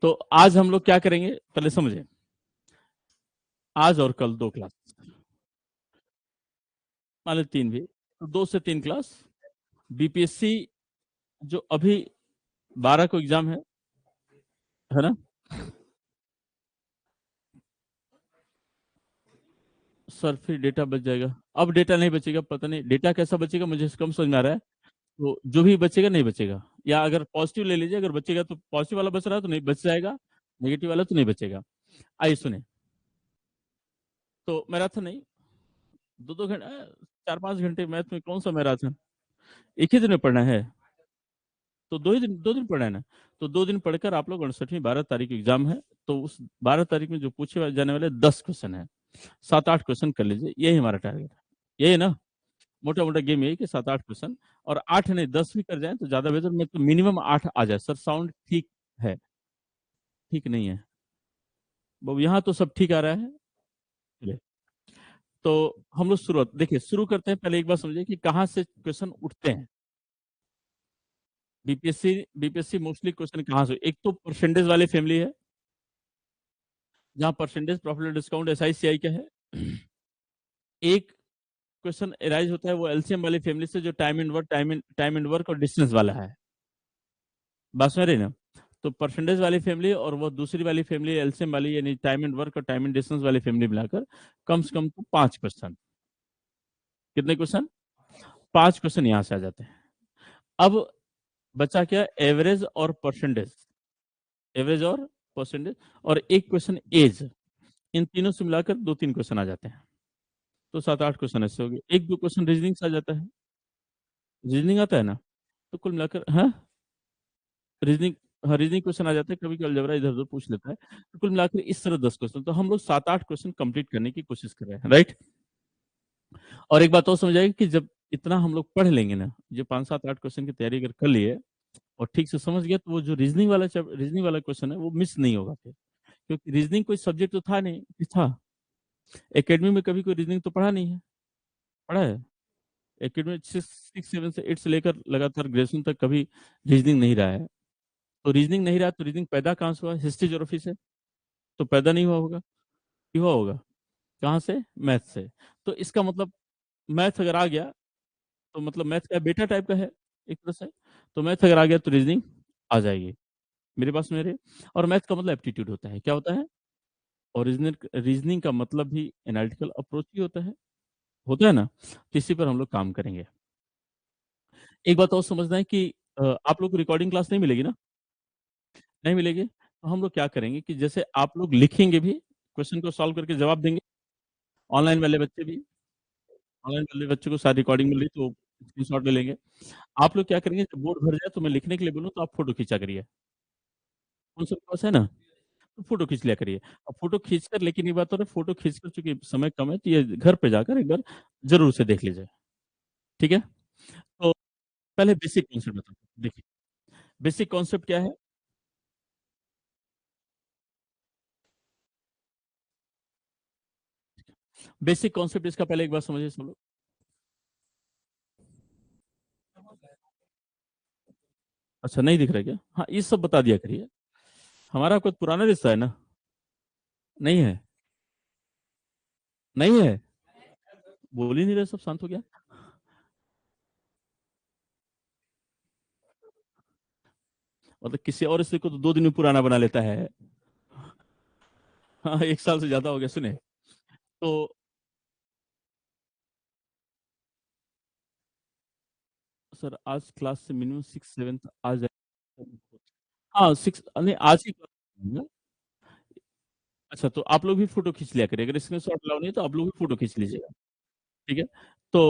तो आज हम लोग क्या करेंगे पहले समझे। आज और कल 2 क्लास, मान लो 3 भी, तो 2 से 3 क्लास बीपीएससी जो अभी 12 को एग्जाम है ना। सर फिर डेटा बच जाएगा। अब डेटा नहीं बचेगा, पता नहीं डेटा कैसा बचेगा, मुझे कम समझ में आ रहा है। तो जो भी बचेगा नहीं बचेगा, या अगर पॉजिटिव ले लीजिए, अगर बचेगा तो पॉजिटिव वाला बच रहा है तो नहीं बच जाएगा, नेगेटिव वाला तो नहीं बचेगा। आइए सुने। तो मैराथन नहीं, 2-2 घंटे, 4-5 घंटे मैथ में कौन सा मैराथन, एक ही दिन में पढ़ना है। तो 2 दिन पढ़ा है ना। तो 2 दिन पढ़कर आप लोग 68वीं 12 तारीख एग्जाम है। तो उस 12 तारीख में जो पूछे जाने वाले 10 क्वेश्चन है, 7-8 क्वेश्चन कर लीजिए, यही हमारा टारगेट है। यही है ना, मोटा मोटा गेम यही कि 7-8 क्वेश्चन, और 8 नहीं 10 भी कर जाए तो ज्यादा बेहतर, मतलब मिनिमम 8 आ जाए। सर साउंड ठीक है, ठीक नहीं है? वो यहाँ तो सब ठीक आ रहा है। चलिए, तो हम लोग शुरुआत देखिए शुरू करते हैं। पहले एक बात समझिए कि कहाँ से क्वेश्चन उठते हैं। बीपीएससी बीपीएससी मोस्टली क्वेश्चन कहाँ से, एक तो परसेंटेज वाले फैमिली है, जहाँ परसेंटेज प्रॉफिट डिस्काउंट एसआईसीआई का है। एक क्वेश्चन एराइज होता है वो एलसीएम वाली फैमिली से, जो time and work time and work और डिस्टेंस वाला है। बात समझ रहे हैं ना। तो परसेंटेज वाली फैमिली और वो दूसरी वाली फैमिली एलसीएम वाली, यानी टाइम एंड वर्क और टाइम एंड डिस्टेंस वाली फैमिली मिलाकर कम से कम तो 5 क्वेश्चन। कितने क्वेश्चन? 5 क्वेश्चन यहाँ से आ जाते हैं। अब बचा क्या, एवरेज और परसेंटेज, एवरेज और परसेंटेज, और एक क्वेश्चन एज। इन तीनों से मिलाकर 2-3 क्वेश्चन आ जाते हैं। तो 7-8 क्वेश्चन ऐसे हो गए। 1-2 क्वेश्चन रीजनिंग से आ जाता है, रीजनिंग आता है ना। तो कुल मिलाकर, हाँ रीजनिंग, हाँ रीजनिंग क्वेश्चन आ जाते हैं, कभी कभी अलजेब्रा इधर उधर पूछ लेता है। तो कुल मिलाकर इस तरह 10 क्वेश्चन, तो हम लोग 7-8 क्वेश्चन कंप्लीट करने की कोशिश कर रहे हैं, राइट। और एक बात और समझाइए कि जब इतना हम लोग पढ़ लेंगे ना, जो 5-7-8 क्वेश्चन की तैयारी अगर कर लिए और ठीक से समझ गया, तो वो जो रीजनिंग वाला क्वेश्चन है वो मिस नहीं होगा फिर। क्योंकि रीजनिंग कोई सब्जेक्ट तो था नहीं कि था, एकेडमी में कभी कोई रीजनिंग तो पढ़ा नहीं है। पढ़ा है एकेडमी, 6, 7 से 8 से लेकर लगातार ग्रेजुएशन तक कभी रीजनिंग नहीं रहा है। तो रीजनिंग नहीं रहा तो रीजनिंग पैदा कहाँ से हुआ, हिस्ट्री ज्योग्राफी से तो पैदा नहीं हुआ होगा, कि हुआ होगा? कहाँ से? मैथ से। तो इसका मतलब मैथ अगर आ गया तो मतलब मैथ का बेटा टाइप का है एक तरह से। तो मैथ अगर आ गया तो रीजनिंग आ जाएगी, मेरे पास मेरे। और मैथ का मतलब एप्टीट्यूड होता है, क्या होता है? और रीजनिंग का मतलब भी एनालिटिकल अप्रोच ही होता है ना। तो इसी पर हम लोग काम करेंगे। एक बात और समझना है कि आप लोग को रिकॉर्डिंग क्लास नहीं मिलेगी ना। नहीं मिलेगी तो हम लोग क्या करेंगे कि जैसे आप लोग लिखेंगे भी, क्वेश्चन को सॉल्व करके जवाब देंगे। ऑनलाइन वाले बच्चे भी, ऑनलाइन वाले बच्चों को सारी रिकॉर्डिंग मिल रही तो स्क्रीनशॉट ले लेंगे। आप लोग क्या करेंगे, जब बोर्ड भर जाए तो मैं लिखने के लिए बोलूँ तो आप फोटो खींचा करिए। कौन सा पास है ना, तो फोटो खींच लिया करिए। अब फोटो खींचकर, लेकिन ये बात हो रही है, फोटो खींचकर चूंकि समय कम है तो ये घर पे जाकर एक बार जरूर से देख लीजिए, ठीक है। तो पहले बेसिक कॉन्सेप्ट बताता हूँ, देखिए बेसिक कॉन्सेप्ट क्या है। बेसिक कॉन्सेप्ट इसका पहले एक बार समझिए सब लोग। अच्छा नहीं दिख रहा है क्या? हाँ ये सब बता दिया करिए, हमारा कोई पुराना रिश्ता है ना। नहीं है, नहीं है, बोल ही नहीं रहे, सब शांत हो गया। मतलब किसी और स्त्री को तो 2 दिन में पुराना बना लेता है। हाँ 1 साल से ज्यादा हो गया, सुने। तो सर आज क्लास से मिनिमम 6-7 आ जाए। हाँ 6 नहीं, आज ही class। अच्छा तो आप लोग भी फोटो खींच लिया करिए, अगर स्क्रीन शॉट अलाउ नहीं है तो आप लोग भी फोटो खींच लीजिएगा, ठीक है। तो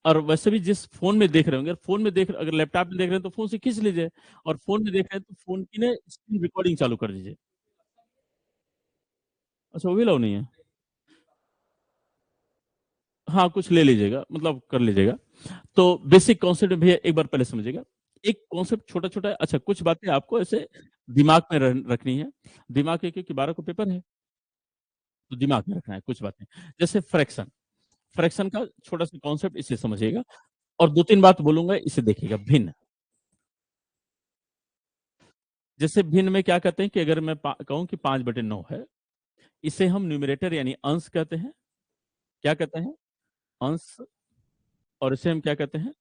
और वैसे भी जिस फोन में देख रहे होंगे, फोन में देख, अगर लैपटॉप में देख रहे हैं तो फोन से खींच लीजिए। और फोन में देख रहे हैं तो फोन की ना स्क्रीन रिकॉर्डिंग चालू कर दीजिए। अच्छा वो भी अलाउ नहीं है? हाँ कुछ ले लीजिएगा, मतलब कर लीजिएगा। तो बेसिक कॉन्सेप्ट भैया एक बार पहले समझिएगा। एक कॉन्सेप्ट छोटा छोटा है, अच्छा कुछ बातें आपको ऐसे दिमाग में रखनी है। दिमाग के, क्योंकि 12 को पेपर है तो दिमाग में रखना है कुछ बातें। जैसे फ्रैक्शन, फ्रैक्शन का छोटा सा कॉन्सेप्ट इसे समझिएगा। और 2-3 बात बोलूंगा, इसे देखिएगा। भिन्न, जैसे भिन्न में क्या कहते हैं कि अगर मैं कहूं कि 5/9 है, इसे हम न्यूमरेटर यानी अंश कहते हैं। क्या कहते हैं? अंश। और इसे हम क्या कहते हैं?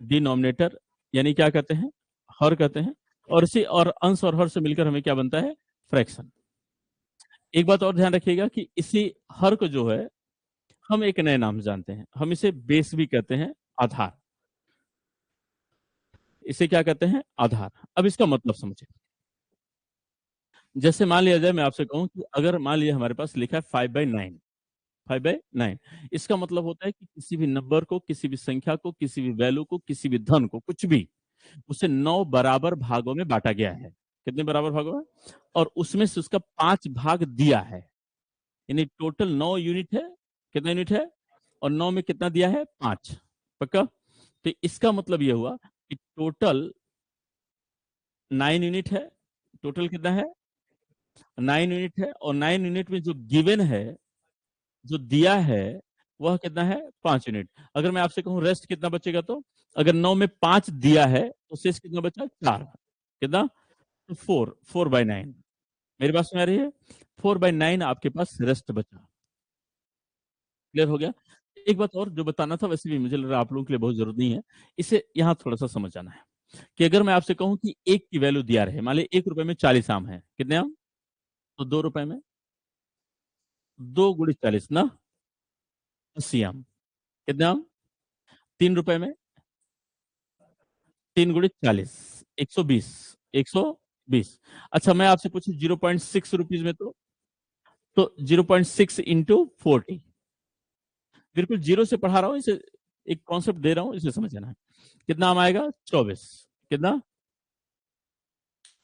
डिनोमिनेटर, यानी क्या कहते हैं? हर कहते हैं। और इसी और अंश और हर से मिलकर हमें क्या बनता है? फ्रैक्शन। एक बात और ध्यान रखिएगा कि इसी हर को जो है हम एक नए नाम जानते हैं, हम इसे बेस भी कहते हैं, आधार। इसे क्या कहते हैं? आधार। अब इसका मतलब समझिए। जैसे मान लिया जाए मैं आपसे कहूं कि अगर मान लिया हमारे पास लिखा है 5/9, 5/9, इसका मतलब होता है कि किसी भी नंबर को, किसी भी संख्या को, किसी भी वैल्यू को, किसी भी धन को, कुछ भी, उसे 9 बराबर भागों में बांटा गया है। कितने बराबर भागों में? और उसमें से उसका 5 भाग दिया है, यानी टोटल 9 यूनिट है। कितना यूनिट है? और 9 में कितना दिया है? 5। पक्का? तो इसका मतलब यह हुआ कि टोटल 9 यूनिट है। टोटल कितना है? 9 यूनिट है। और 9 यूनिट में जो गिवन है, जो दिया है, वह कितना है? 5 यूनिट। अगर मैं आपसे कहूं रेस्ट कितना बचेगा, तो अगर 9 में 5 दिया है तो शेष कितना बचा? 4। कितना? तो 4/9। मेरी बात समझ आ रही है? 4/9 आपके पास रेस्ट बचा। क्लियर हो गया? एक बात और जो बताना था, वैसे भी मुझे लग रहा है आप लोगों के लिए बहुत जरूरी नहीं है, इसे यहाँ थोड़ा सा समझ जाना है कि अगर मैं आपसे कहूं कि एक की वैल्यू दिया रहे, मान लीजिए 1 रुपए में 40 आम है। कितने आम? तो 2 रुपए में 2 × 40 ना, 80 आम। कितने आम? 3 रुपए में 3 × 40, 120। 120। अच्छा मैं आपसे पूछूं 0.6 रुपीज में, तो 0.6 इंटू 40। बिल्कुल जीरो से पढ़ा रहा हूँ इसे, एक कॉन्सेप्ट दे रहा हूँ, इसे समझ जाना है। कितना आम आएगा? 24। कितना?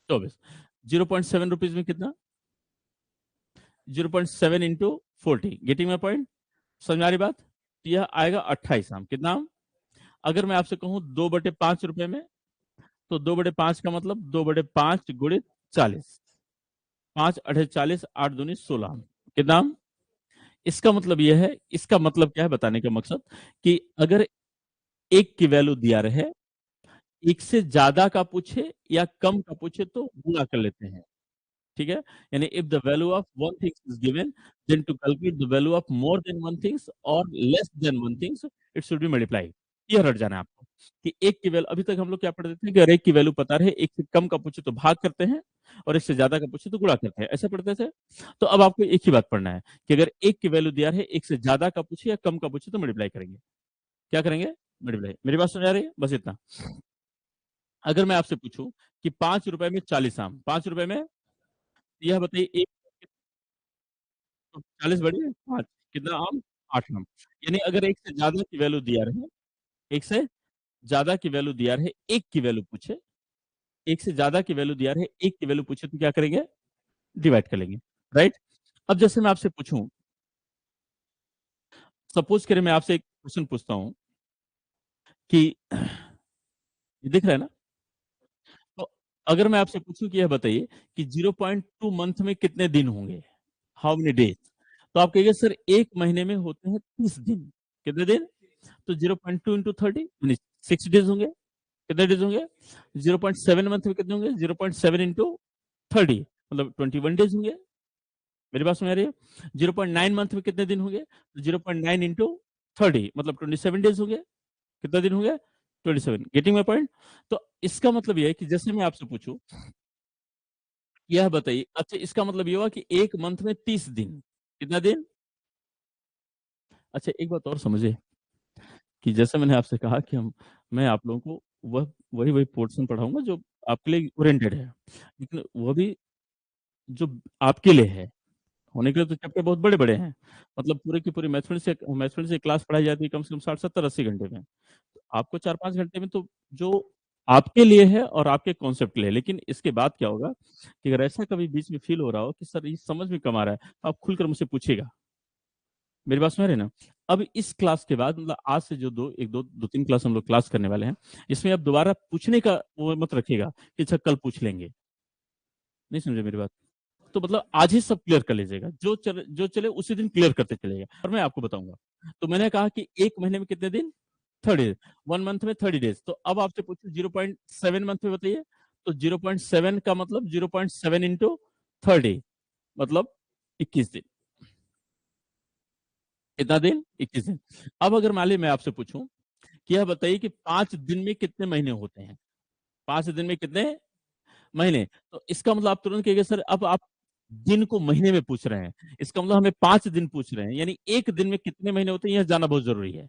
24। 0.7 रुपीज में कितना? 0.7 इंटू 40। Getting my point? समझ में आ रही बात? तो यह आएगा 28 आम। कितना आम? अगर मैं आपसे कहूं 2/5 रुपए में, तो 2/5 का मतलब 2/5 गुणित 40। 5×8 = 40, 8×2 = 16 आम। कितना आम? इसका मतलब यह है, इसका मतलब क्या है बताने का मकसद, कि अगर एक की वैल्यू दिया रहे, एक से ज्यादा का पूछे या कम का पूछे तो गुणा कर लेते हैं। ठीक है? यानी if the value of one things is given, then to calculate the value of more than one things और less than one things, it should be multiply. ये रट जाना है आपको कि एक की वैल्यू, अभी तक हम लोग क्या पढ़ते थे कि अगर एक की वैल्यू पता रहे, एक से कम का पूछे तो भाग करते हैं, और एक से ज्यादा का पूछे तो गुणा करते हैं, ऐसा पढ़ते थे। तो अब आपको एक ही बात पढ़ना है कि अगर एक की वैल्यू दिया रहे, एक से ज्यादा का पूछे या कम का पूछे तो मल्टीप्लाई करेंगे। क्या करेंगे? मल्टीप्लाई। मेरी बात समझ आ रही है? बस इतना। अगर मैं आपसे पूछूं कि 5 रुपए में 40 आम, 5 रुपए में, यह बताइए एक, तो 40 बड़ी है 5, कितना आम? 8 आम। यानी अगर एक से ज्यादा की वैल्यू दिया रहे, एक से ज्यादा की वैल्यू दिया रहे, एक की वैल्यू पूछे, एक से ज्यादा की वैल्यू दिया रहे, एक की वैल्यू पूछे, तो क्या करेंगे? डिवाइड कर लेंगे। राइट? अब जैसे मैं आपसे पूछूं, सपोज करें मैं आपसे एक क्वेश्चन पूछता हूं कि ये दिख रहा है ना, तो अगर मैं आपसे पूछूं कि यह बताइए कि 0.2 मंथ में कितने दिन होंगे, हाउ मेनी डेज, तो आप कहिए सर एक महीने में होते हैं 30 दिन। कितने दिन? तो 0.2 इंटू 30 यानी 6 डेज होंगे। कितने डेज होंगे? 0.7 मंथ में कितने होंगे? 0.7 इंटू 30 मतलब 21 डेज होंगे। मेरी बात समझ आ रही है? 0.9 मंथ में कितने दिन होंगे? 0.9 इंटू 30 मतलब 27 डेज होंगे। कितना दिन होंगे? 27। Getting my point? तो इसका मतलब यह है कि जैसे मैं आपसे पूछूं, यह बताइए, अच्छा इसका मतलब यह हुआ कि एक मंथ में 30 दिन। कितना दिन? अच्छा एक बात और समझे कि जैसे मैंने आपसे कहा कि मैं आप लोगों को वह वही वही पोर्शन पढ़ाऊंगा जो आपके लिए ओरिएंटेड है, लेकिन वह भी जो आपके लिए है। होने के लिए तो चैप्टर बहुत बड़े बड़े हैं, मतलब पूरे की पूरी मैथमेटिक्स से क्लास पढ़ाई जाती है कम से कम 60 70 80 घंटे में। तो आपको 4 5 घंटे में तो जो आपके लिए है और आपके कॉन्सेप्ट के लिए है। लेकिन इसके बाद क्या होगा कि अगर ऐसा कभी बीच में फील हो रहा हो कि सर ये समझ में कम आ रहा है, तो आप खुलकर मुझसे पूछिएगा। मेरी बात सुन रहे हैं ना? अब इस क्लास के बाद मतलब आज से जो दो तीन क्लास हम लोग क्लास करने वाले हैं, इसमें अब दोबारा पूछने का वो मत रखिएगा कि अच्छा कल पूछ लेंगे। नहीं समझे मेरी बात? तो मतलब आज ही सब क्लियर कर लीजिएगा, जो चले उसी दिन क्लियर करते चलेगा, और मैं आपको बताऊंगा। तो मैंने कहा कि एक महीने में कितने दिन? 30 डेज। 1 मंथ में 30 डेज। तो अब आपसे पूछो 0.7 मंथ में बताइए, तो 0.7 का मतलब 0.7 इंटू 30 मतलब 21 दिन। कितना दिन? 21 दिन। अब अगर मान लीजिए मैं आपसे पूछूं कि यह बताइए कि 5 दिन में कितने महीने होते हैं? 5 दिन में कितने महीने? तो इसका मतलब आप तुरंत कहिएगा सर अब आप दिन को महीने में पूछ रहे हैं, इसका मतलब हमें 5 दिन पूछ रहे हैं, यानी एक दिन में कितने महीने होते हैं यह जानना बहुत जरूरी है।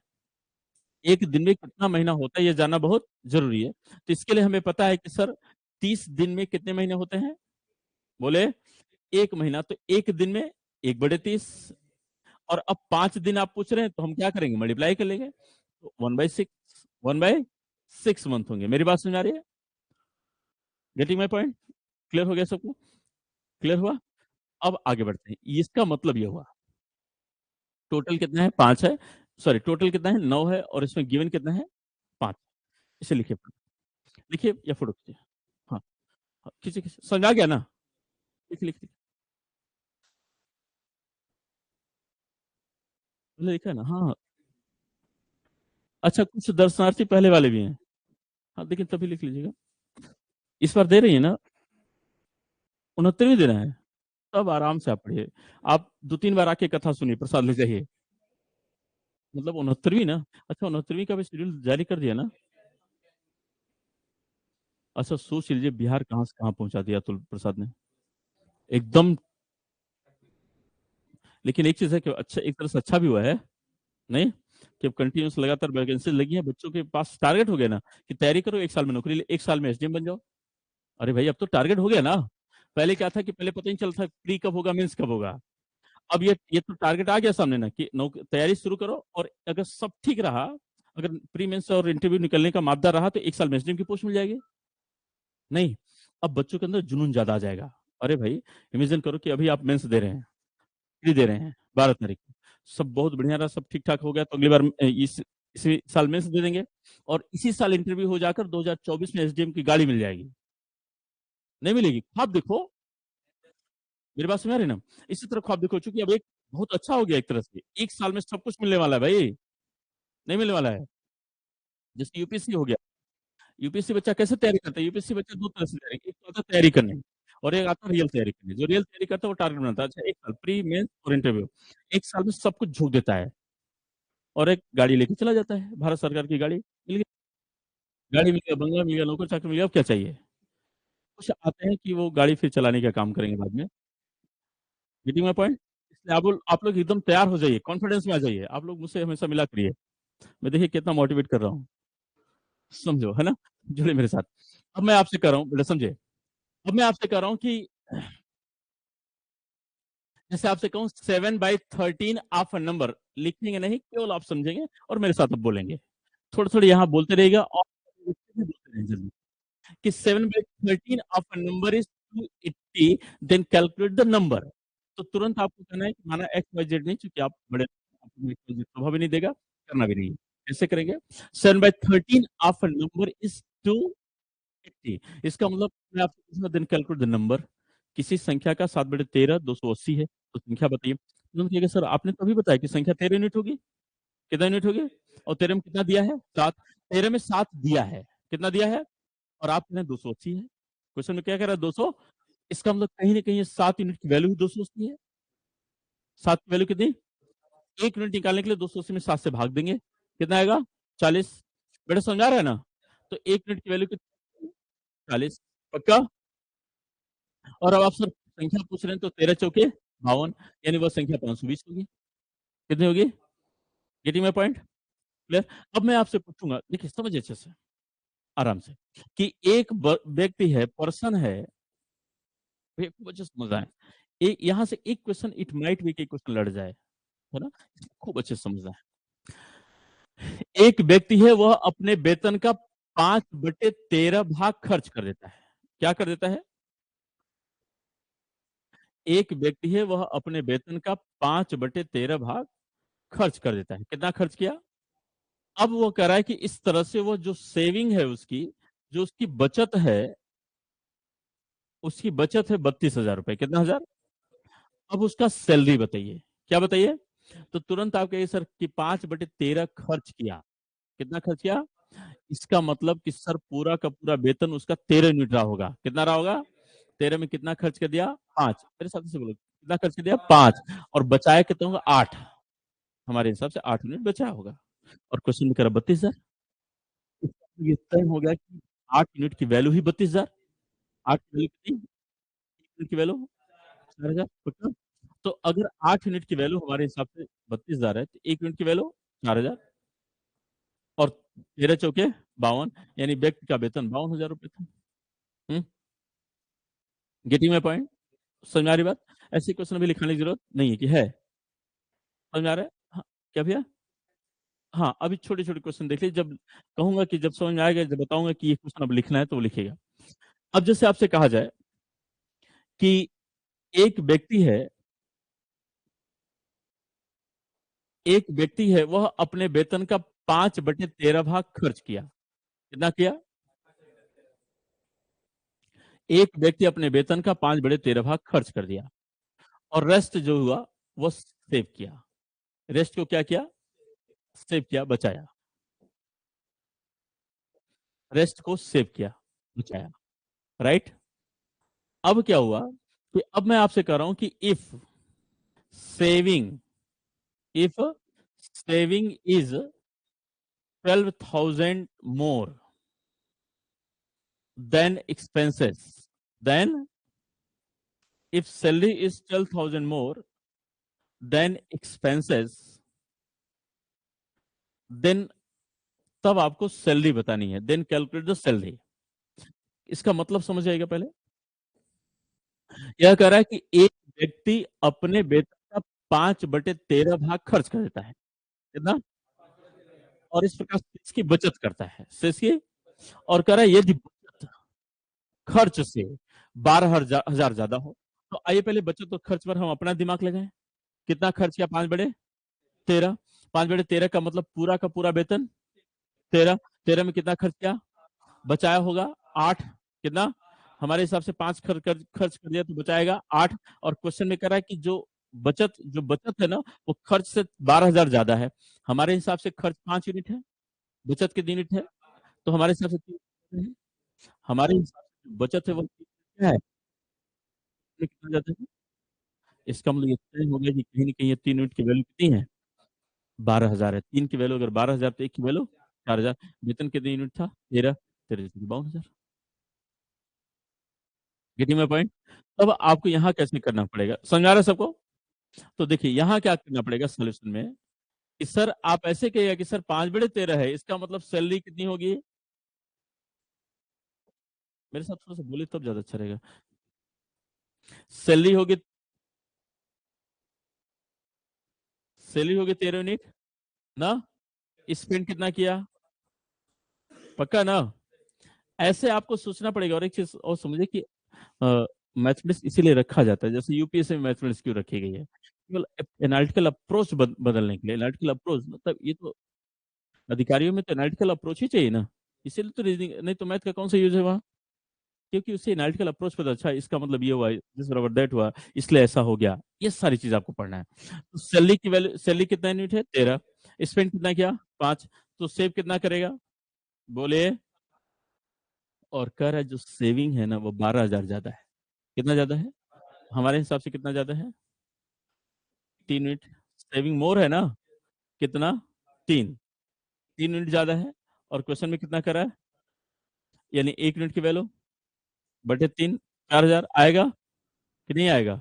एक दिन में कितना महीना होता है यह जानना बहुत जरूरी है। तो इसके लिए हमें पता है कि सर 30 दिन में कितने महीने होते हैं? बोले एक महीना, तो एक दिन में 1/30। और अब 5 दिन आप पूछ रहे हैं तो हम क्या करेंगे? मल्टीप्लाई कर लेंगे, तो 1/6, 1/6 मंथ होंगे। मेरी बात समझ आ रही है? Getting my point? क्लियर हो गया सबको? क्लियर हुआ? अब आगे बढ़ते हैं। इसका मतलब ये हुआ टोटल कितना है? 5 है। सॉरी, टोटल कितना है? 9 है, और इसमें गिवन कितना है? 5। इसे लिखिए, लिखिए या फोटो खींचिए। हाँ, हाँ, खींचिए खींचिए, समझ आ गया ना? लिख लिख लिखा है ना? हाँ हाँ। अच्छा, कुछ दर्शनार्थी पहले वाले भी हैं। हाँ, लेकिन तभी लिख लीजिएगा। इस बार दे रही है ना? 69वीं दे रहे हैं? तब आराम से आप पढ़िए। आप 2-3 बार आके कथा सुनिए, प्रसाद ले जाइए। मतलब 69वीं ना? अच्छा, 69वीं का भी शेड्यूल जारी कर दिया ना? अच्छा, सोच लीजिए बिहार कहाँ से कहाँ पहुंचा दिया अतुल प्रसाद ने, एकदम। लेकिन एक चीज है कि अच्छा, एक तरह से अच्छा भी हुआ है, नहीं? कि अब कंटिन्यूस लगातार वैकेंसी लगी है, बच्चों के पास टारगेट हो गया ना कि तैयारी करो, 1 साल में नौकरी ले, 1 साल में एसडीएम बन जाओ। अरे भाई, अब तो टारगेट हो गया ना। पहले क्या था कि पहले पता नहीं चलता प्री कब होगा, मेंस कब होगा। अब ये तो टारगेट आ गया सामने ना कि तैयारी शुरू करो, और अगर सब ठीक रहा, अगर प्री मेंस और इंटरव्यू निकलने का मादा रहा, तो 1 साल में एसडीएम की पोस्ट मिल जाएगी। नहीं, अब बच्चों के अंदर जुनून ज्यादा आ जाएगा। अरे भाई, इमेजिन करो कि अभी आप मेंस दे रहे हैं, प्री दे रहे हैं 12 तारीख को, सब बहुत बढ़िया रहा, सब ठीक ठाक हो गया, तो अगली बार इसी साल मेंस दे देंगे, और इसी साल इंटरव्यू हो जाकर 2024 में एसडीएम की गाड़ी मिल जाएगी। नहीं मिलेगी? ख्वाब देखो। मेरी बात समझ रहे ना? इसी तरह ख्वाब देखो, चूंकि अब एक बहुत अच्छा हो गया एक तरह से, 1 साल में सब कुछ मिलने वाला है भाई। नहीं मिलने वाला है? जैसे यूपीएससी हो गया। यूपीएससी बच्चा कैसे तैयारी करता है? यूपीएससी बच्चा दो तरह से तैयारी, एक तो आता है तैयारी करने, और एक आता है रियल तैयारी करने। जो रियल तैयारी करता है वो टारगेट बनाता है, अच्छा 1 साल प्री मेंस और इंटरव्यू, 1 साल में सब कुछ झोंक देता है, और एक गाड़ी लेके चला जाता है, भारत सरकार की गाड़ी मिल गई। गाड़ी मिल गया, बंगला मिल गया, नौकर चाकर मिल गया, अब क्या चाहिए? कुछ आते हैं कि वो गाड़ी फिर चलाने का काम करेंगे बाद में। Getting my point? इसलिए आप लोग एकदम तैयार हो जाइए, कॉन्फिडेंस में आ जाइए। आप लोग मुझसे हमेशा मिला करिए, मैं देखिए कितना मोटिवेट कर रहा हूँ। समझो, है ना? जुड़े मेरे साथ। अब मैं आपसे कर रहा हूँ, बेटा समझे। अब मैं आपसे कर रहा हूँ कि जैसे आपसे कहूँ 7/13 ऑफ अ नंबर, लिखेंगे नहीं, केवल आप समझेंगे और मेरे साथ अब बोलेंगे। थोड़ा थोड़ा यहाँ बोलते रहेगा, और बोलते रहेंगे जल्दी। कि 7/13 of a number is 280, then calculate the number. तो तुरंत आपको कहना है कि माना एक्स वाई जेड नहीं, चूंकि आप बड़े, आपको एक्स वाई जेड प्रभाव भी नहीं देगा, करना भी नहीं है। कैसे करेंगे? 7/13 ऑफ अ नंबर इज 280। इसका मतलब मैं आपसे पूछूंगा देन कैलकुलेट द नंबर। किसी संख्या का 7/13 280 है, तो संख्या बताइए। तुम कहिएगा सर आपने तो अभी बताया कि संख्या 13 यूनिट होगी। कितना यूनिट होगी? और 13 में कितना दिया है? 7। 13 में 7 दिया है, कितना दिया है? और आप कह रहे हैं 280 है। क्वेश्चन में क्या कह रहा है? 200। इसका मतलब कहीं ना कहीं 7 यूनिट की वैल्यू भी 280 है। 7 की वैल्यू कितनी? 1 यूनिट निकालने के लिए 280 में 7 से भाग देंगे, कितना आएगा? 40। बेटा समझा रहा है ना? तो 1 यूनिट की वैल्यू कितनी? 40। पक्का? और अब आप सर संख्या पूछ रहे हैं, तो 13 चौके 52, यानी वह संख्या 520 होगी। कितनी होगी? Getting my point? क्लियर? अब मैं आपसे पूछूंगा, देखिए समझिए अच्छे से, आराम से, कि एक व्यक्ति है, पर्सन है, खूब अच्छे से समझ रहा है। एक यहाँ से एक क्वेश्चन, इट माइट बी, एक क्वेश्चन लड़ जाए, है ना? खूब अच्छे से समझना है। एक व्यक्ति है, वह अपने वेतन का 5/13 भाग खर्च कर देता है। क्या कर देता है? एक व्यक्ति है, वह अपने वेतन का 5/13 भाग खर्च कर देता है। कितना खर्च किया? अब वो कह रहा है कि इस तरह से वो जो सेविंग है उसकी, जो उसकी बचत है, उसकी बचत है 32,000 रुपए। कितना हजार? अब उसका सैलरी बताइए। क्या बताइए? तो तुरंत आप कहिए सर कि 5/13 खर्च किया। कितना खर्च किया? इसका मतलब कि सर पूरा का पूरा वेतन उसका 13 यूनिट रहा होगा। कितना रहा होगा? 13 में कितना खर्च कर दिया? 5। मेरे साथ से बोलो, कितना खर्च कर दिया? 5। और बचाया कितना होगा? 8। हमारे हिसाब से 8 यूनिट बचाया होगा। और क्वेश्चन में कह रहा 32,000। ये तय हो गया कि 8 यूनिट की वैल्यू ही 32,000। 8 की वैल्यू कितनी? यूनिट की वैल्यू 4,000। पक्का? तो अगर 8 यूनिट की वैल्यू हमारे हिसाब से 32,000 है, तो 1 यूनिट की वैल्यू 4,000। और 13 चौके 52, यानी व्यक्ति का वेतन 52,000 रुपए था। Getting my point? समझ में आ रही बात? ऐसे क्वेश्चन अभी लिखाने की जरूरत नहीं है कि है? समझ में आ रहा है? हाँ, क्या भैया? हाँ, अभी छोटे छोटे क्वेश्चन देख लीजिए। जब कहूंगा कि जब समझ में आएगा, जब बताऊंगा कि ये क्वेश्चन अब लिखना है तो वो लिखेगा। अब जैसे आपसे कहा जाए कि एक व्यक्ति है, एक व्यक्ति है, वह अपने वेतन का 5/13 भाग खर्च किया। कितना किया? एक व्यक्ति अपने वेतन का 5/13 भाग खर्च कर दिया, और रेस्ट जो हुआ वो सेव किया। रेस्ट को क्या किया? सेव किया, बचाया। रेस्ट को सेव किया, बचाया। राइट? अब क्या हुआ कि अब मैं आपसे कह रहा हूं कि saving if saving is 12,000 more than expenses, then if salary is 12,000 more than expenses, then तब आपको सैलरी बतानी है। Then calculate the salary. इसका मतलब समझ आएगा पहले? यह कह रहा है कि एक व्यक्ति अपने वेतन का 5/13 भाग खर्च कर देता है। कितना? और इस प्रकार से इसकी बचत करता है, से इसकी। और कह रहा है यदि बचत खर्च से 12,000 ज्यादा हो, तो आइए पहले बचत और खर्च पर हम अपना दिमाग लगाएं। कितना खर्च किया? 5/13। 5/13 का मतलब पूरा का पूरा वेतन 13। 13 में कितना खर्च किया? बचाया होगा 8। कितना? हमारे हिसाब से 5 खर्च कर दिया तो बचाएगा 8। और क्वेश्चन में कह रहा है कि जो बचत है ना, वो खर्च से 12,000 ज्यादा है। हमारे हिसाब से खर्च 5 यूनिट है, बचत कितनी यूनिट है? तो हमारे हिसाब से 3 है। हमारे हिसाब से जो बचत है वो क्या है? कितना ज्यादा है? इसका मतलब ये तय हो गया कि कहीं ना कहीं ये 3 यूनिट की वैल्यू कितनी है? 12,000 है। 3 की वैल्यू अगर 12,000, तो 1 की वैल्यू 4,000। वेतन कितने यूनिट था? 13। 13 52,000। Getting my point? तब आपको यहाँ कैसे करना पड़ेगा? समझ आ रहा है सबको? तो देखिए यहाँ क्या करना पड़ेगा सोल्यूशन में, कि सर आप ऐसे कहिएगा कि सर 5/13 है, इसका मतलब सैलरी कितनी होगी? मेरे साथ थोड़ा सा बोले तब ज्यादा अच्छा रहेगा। सैलरी होगी, 13 यूनिट ना। स्पेंड कितना किया? पक्का ना? ऐसे आपको सोचना पड़ेगा। और एक चीज और समझिए कि मैथमेटिक्स इसीलिए रखा जाता है, जैसे यूपीएससी में मैथमेटिक्स क्यों रखी गई है? केवल एनालिटिकल अप्रोच बदलने के लिए। एनालिटिकल अप्रोच मतलब ये तो अधिकारियों में तो एनालिटिकल अप्रोच ही चाहिए ना। इसीलिए तो रीजनिंग, नहीं तो मैथ का कौन सा यूज है वहाँ? क्योंकि उससे एनालिटिकल अप्रोच पता, अच्छा इसका मतलब ये हुआ, दिस बराबर दैट हुआ, इसलिए ऐसा हो गया। ये सारी चीज आपको पढ़ना है। तो सैलरी की वैल्यू, सैलरी कितना यूनिट है? 13। स्पेंड कितना किया? 5। तो सेव कितना करेगा? बोले। और कर है जो सेविंग है ना, वो 12,000 ज्यादा है। कितना ज्यादा है? हमारे हिसाब से कितना ज्यादा है? 3 यूनिट। सेविंग मोर है ना? कितना? 3। 3 यूनिट ज्यादा है। और क्वेश्चन में कितना करा है? यानी 1 यूनिट की वैल्यू बटे 3, 4,000 आएगा कि नहीं आएगा?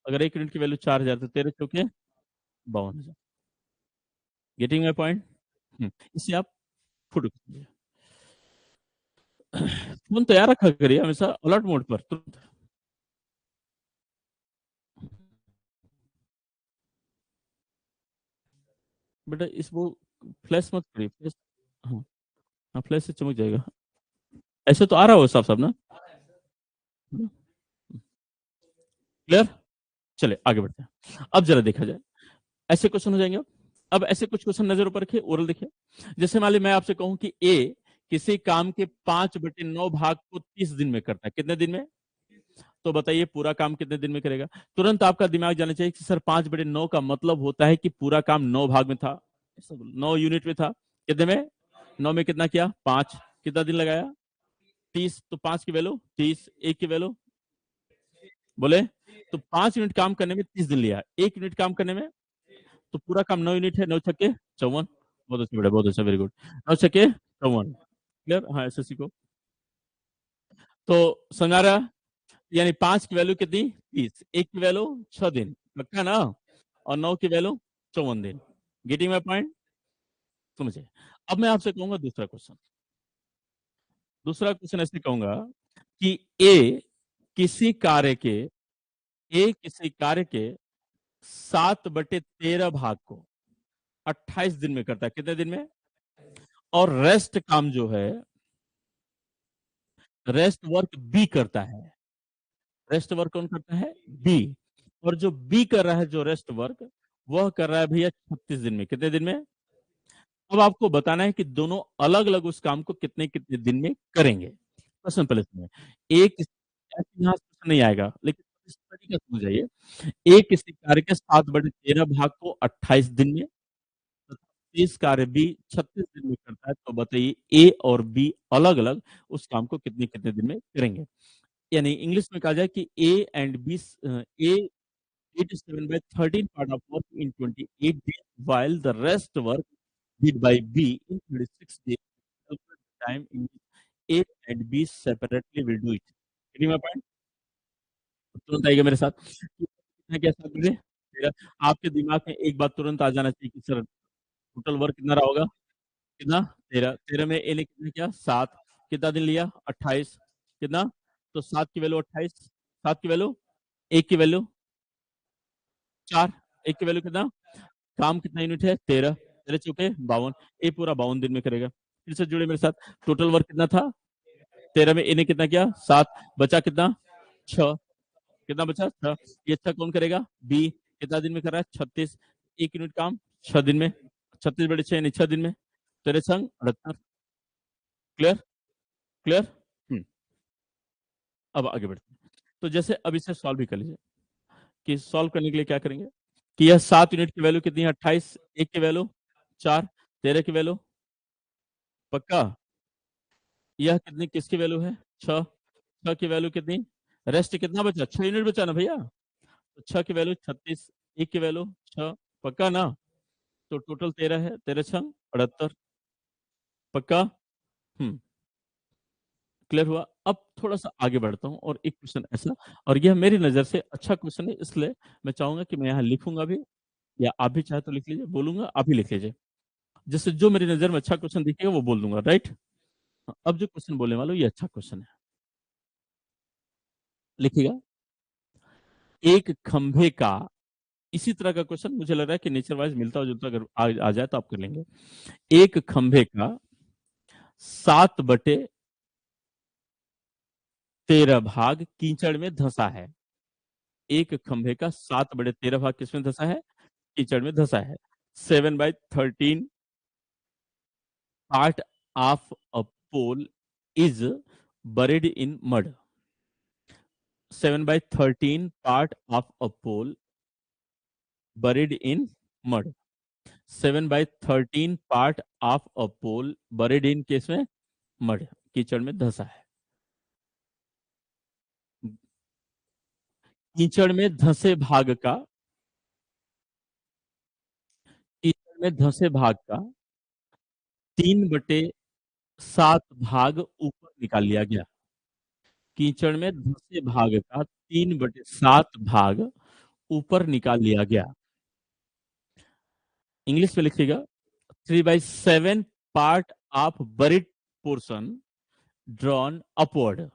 अगर 1 यूनिट की वैल्यू 4,000, तो 13 चौके 52,000। Getting my point? इससे आप फुट फोन तैयार रखा करिए हमेशा अलर्ट मोड पर तुरंत। बेटा इस वो फ्लैश मत करिए, फ्लैश। हाँ, हाँ, फ्लैश से चमक जाएगा। ऐसे तो आ रहा हो साफ साफ ना? क्लियर? चले आगे बढ़ते हैं। अब जरा देखा जाए, ऐसे क्वेश्चन हो जाएंगे। अब ऐसे कुछ क्वेश्चन नजर ऊपर रखिए, ओरल देखिए। जैसे मान ली मैं आपसे कहूं कि ए किसी काम के 5/9 भाग को 30 दिन में करता है। कितने दिन में? तो बताइए पूरा काम कितने दिन में करेगा? तुरंत आपका दिमाग जाना चाहिए कि सर 5/9 का मतलब होता है कि पूरा काम 9 भाग में था, 9 यूनिट में था। कितने में? 9 में कितना किया 5, कितना दिन लगाया 30, तो 5 की वैल्यू 30, 1 की वैल्यू बोले तो 5 यूनिट काम करने में 30 दिन लिया, 1 यूनिट काम करने में तो पूरा काम 9 यूनिट है, 9 छक्के 54। बहुत अच्छा बेटा, बहुत अच्छा, वेरी गुड। 9 छक्के 54, क्लियर। हाँ एसएससी को तो समझा रहा, यानी 5 की वैल्यू कितनी 30, 1 की वैल्यू 6 दिन पक्का ना, और 9 की वैल्यू 54 दिन। गेटिंग माय पॉइंट, समझे। अब मैं आपसे कहूंगा दूसरा क्वेश्चन, दूसरा क्वेश्चन ऐसे कहूंगा कि किसी कार्य के ए किसी कार्य के 7/13 भाग को 28 दिन में करता है, कितने दिन में, और रेस्ट काम जो है, रेस्ट वर्क बी करता है, रेस्ट वर्क कौन करता है बी, और जो बी कर रहा है जो रेस्ट वर्क वह कर रहा है भैया 36 दिन में, कितने दिन में। अब आपको बताना है कि दोनों अलग अलग उस काम को कितने कितने दिन में करेंगे। प्रश्न पहले सुनिए, एक यहाँ प्रश्न नहीं आएगा लेकिन इस तरीके से समझ जाइए, एक किसी कार्य के 7/13 भाग को 28 दिन में, 30 कार्य बी 36 दिन में करता है, तो बताइए ए और बी अलग अलग उस काम को कितने कितने दिन में करेंगे। यानी इंग्लिश में कहा जाए कि A and B, A 87/13 part of work in 28 days, while the rest work did by B in 36 days. Calculate the time in which A and B separately will do it. Getting my point? तुरंत आइएगा मेरे साथ। कितना क्या साथ में मेरा, आपके दिमाग में एक बात तुरंत आ जाना चाहिए कि सर टोटल वर्क कितना रहा होगा, कितना 13, 13 में ए ने कितना किया 7, कितना दिन लिया 28, कितना, तो 7 की वैल्यू 28, 7 की वैल्यू, एक की वैल्यू 4, एक की वैल्यू कितना, काम कितना यूनिट है 13, 13 चौके 52, ए पूरा 52 दिन में करेगा। फिर से जुड़े मेरे साथ, टोटल वर्क कितना था 13 में ए ने कितना किया 7, बचा कितना 6, कितना बचा 6, ये 6 कौन करेगा बी, कितना दिन में कर रहा है 36, एक यूनिट काम 6 दिन में, 36/6 यानी 6 दिन में, तेरे संग 78। Clear, clear. अब आगे बढ़ते हैं, तो जैसे अब इसे सॉल्व भी कर लीजिए, कि सॉल्व करने के लिए क्या करेंगे कि यह 7 यूनिट की वैल्यू कितनी है 28, एक की वैल्यू 4, 13 की वैल्यू पक्का, यह कितनी किसकी वैल्यू है 6, 6 की वैल्यू कितनी, रेस्ट कितना बचा 6 यूनिट बचा ना भैया, तो 6 की वैल्यू 36, एक की वैल्यू 6 पक्का ना, तो टोटल 13 है, 13 छंग 78 पक्का। हम्म, क्लियर हुआ। अब थोड़ा सा आगे बढ़ता हूँ और एक क्वेश्चन ऐसा, और यह मेरी नजर से अच्छा क्वेश्चन है, इसलिए मैं चाहूंगा कि मैं यहाँ लिखूंगा भी, या आप भी चाहे तो लिख लीजिए, बोलूंगा आप भी लिख लीजिए, जिससे जो मेरी नजर में अच्छा क्वेश्चन दिखेगा वो बोल दूंगा, राइट। अब जो क्वेश्चन बोलने वाला हूं ये अच्छा क्वेश्चन है, लिखिएगा। एक खंभे का, इसी तरह का क्वेश्चन मुझे लग रहा है कि नेचर वाइज मिलता जुलता अगर आ जाए तो आप कर लेंगे। एक खंभे का 7/13 भाग कीचड़ में धंसा है, एक खंभे का 7/13 भाग किसमें धंसा है, कीचड़ में धंसा है। 7/13 part of a pole is buried in mud. 7/13 part of a pole buried in mud. 7/13 part of a pole buried in किस में, मड, कीचड़ में धंसा है। कीचड़ में धंसे भाग का, कीचड़ में धंसे भाग का 3/7 भाग ऊपर निकाल लिया गया, कीचड़ में धंसे भाग का 3/7 भाग ऊपर निकाल लिया गया। इंग्लिश में लिखिएगा, 3/7 part of buried portion drawn upward,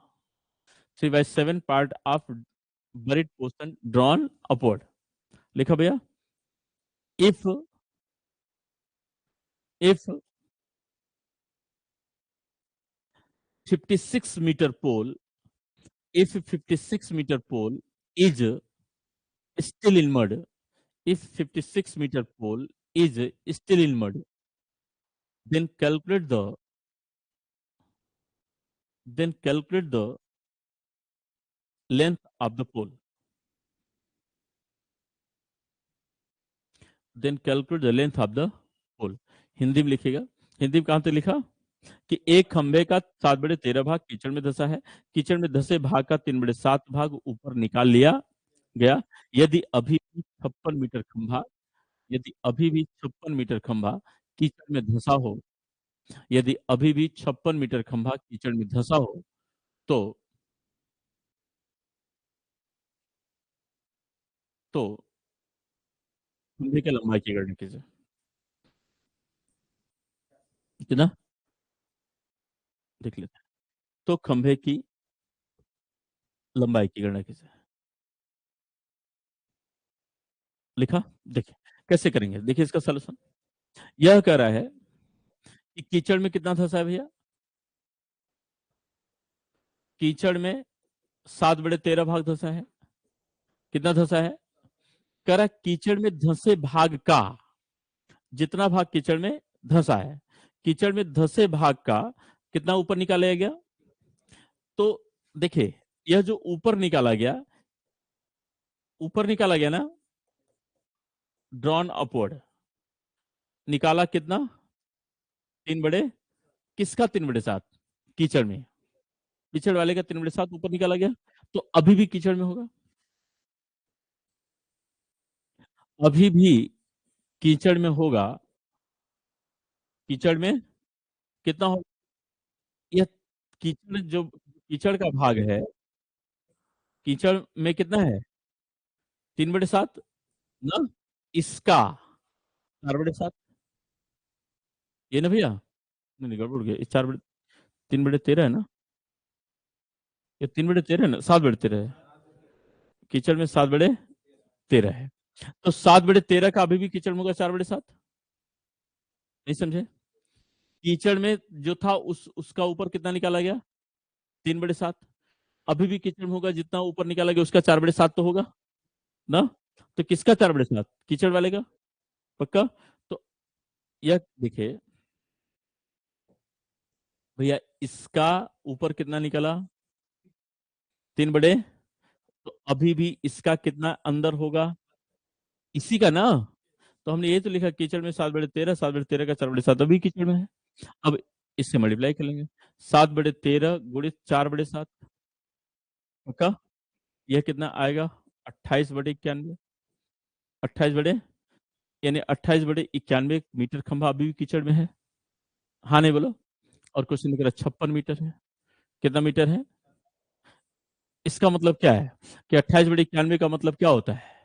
3/7 part of buried portion drawn upward। लिखा भैया, if 56 meter pole, if 56 meter pole is still in mud, if 56 meter pole is still in mud, then calculate the length of the pole, then calculate the length of the pole। Hindi में लिखिएगा, हिंदी में कहां तक लिखा कि एक खंभे का 7/13 भाग कीचड़ में धंसा है। कीचड़ में धंसे भाग का 3/7 भाग ऊपर निकाल लिया गया। यदि अभी भी 56 मीटर खंभा यदि अभी भी 56 मीटर खंभा कीचड़ में धंसा हो यदि अभी भी 56 मीटर खंभा कीचड़ में धंसा हो तो तो खंभे की लंबाई की गणना कीजिए। कितना देख लेते हैं। तो खंभे की लंबाई की गणना कीजिए। लिखा। देखिए कैसे करेंगे, देखिए इसका सलूशन यह कह रहा है कि कीचड़ में कितना धंसा है भैया। कीचड़ में 7/13 भाग धंसा है। कितना धंसा है, कह रहा है कीचड़ में धंसे भाग का जितना भाग कीचड़ में धंसा है, कीचड़ में धंसे भाग का कितना ऊपर निकाला गया। तो देखिए यह जो ऊपर निकाला गया ना, ड्रॉन अपवर्ड निकाला कितना 3/, किसका 3/7, कीचड़ में, कीचड़ वाले का 3/7 ऊपर निकाला गया। तो अभी भी कीचड़ में होगा, अभी भी कीचड़ में होगा। कीचड़ में कितना होगा, यह कीचड़ जो कीचड़ का भाग है, कीचड़ में कितना है 3/7 ना, इसका 4/7, ये ना भैया, नहीं नहीं, गड़बड़ हो गया, ये 3/13 है ना, ये 3/13 है ना, 7/13 है, कीचड़ में 7/13 है। तो 7/13 का अभी भी कीचड़ में होगा 4/7, नहीं समझे। कीचड़ में जो था उसका ऊपर कितना निकाला गया 3/7, अभी भी कीचड़ में होगा जितना ऊपर निकाला गया उसका 4/7 तो होगा ना। तो किसका 4/7, कीचड़ वाले का, पक्का। तो यह देखिए भैया, इसका ऊपर कितना निकला 3/, तो अभी भी इसका कितना अंदर होगा, इसी का ना। तो हमने ये तो लिखा कीचड़ में 7/13, 7/13 का 4/7 अभी कीचड़ में है। अब इससे मल्टीप्लाई कर लेंगे, 7/13 गुणित 4/7, पक्का। यह कितना आएगा 28/91, 28 यानी 28/91 खंभा अभी भी कीचड़ में है। हाँ नहीं बोलो। और क्वेश्चन लिख रहा 56 मीटर है, कितना मीटर है। इसका मतलब क्या है कि 28/91 का मतलब क्या होता है,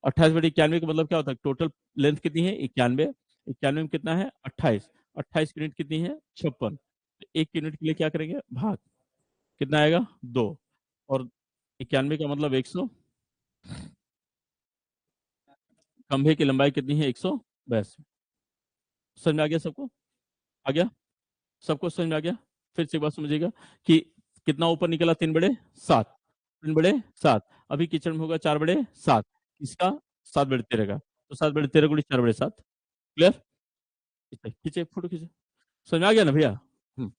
28/91 का मतलब क्या होता है, टोटल लेंथ कितनी है 91, 91 में कितना है 28, 28 यूनिट कितनी है 56, एक यूनिट के लिए क्या करेंगे भाग, कितना आएगा 2, और 91 का मतलब 100, खंभे की लंबाई कितनी है 182। समझ में आ गया सबको, आ गया सबको समझ में आ गया। फिर से एक बात समझिएगा कि कितना ऊपर निकला 3/7, 3/7 अभी किचन में होगा 4/7, इसका 7/13 का, तो 7/13 गुणित 4/7, क्लियर। खींचे खींचे फोटो खींचे, समझ में आ गया ना भैया। हम्म,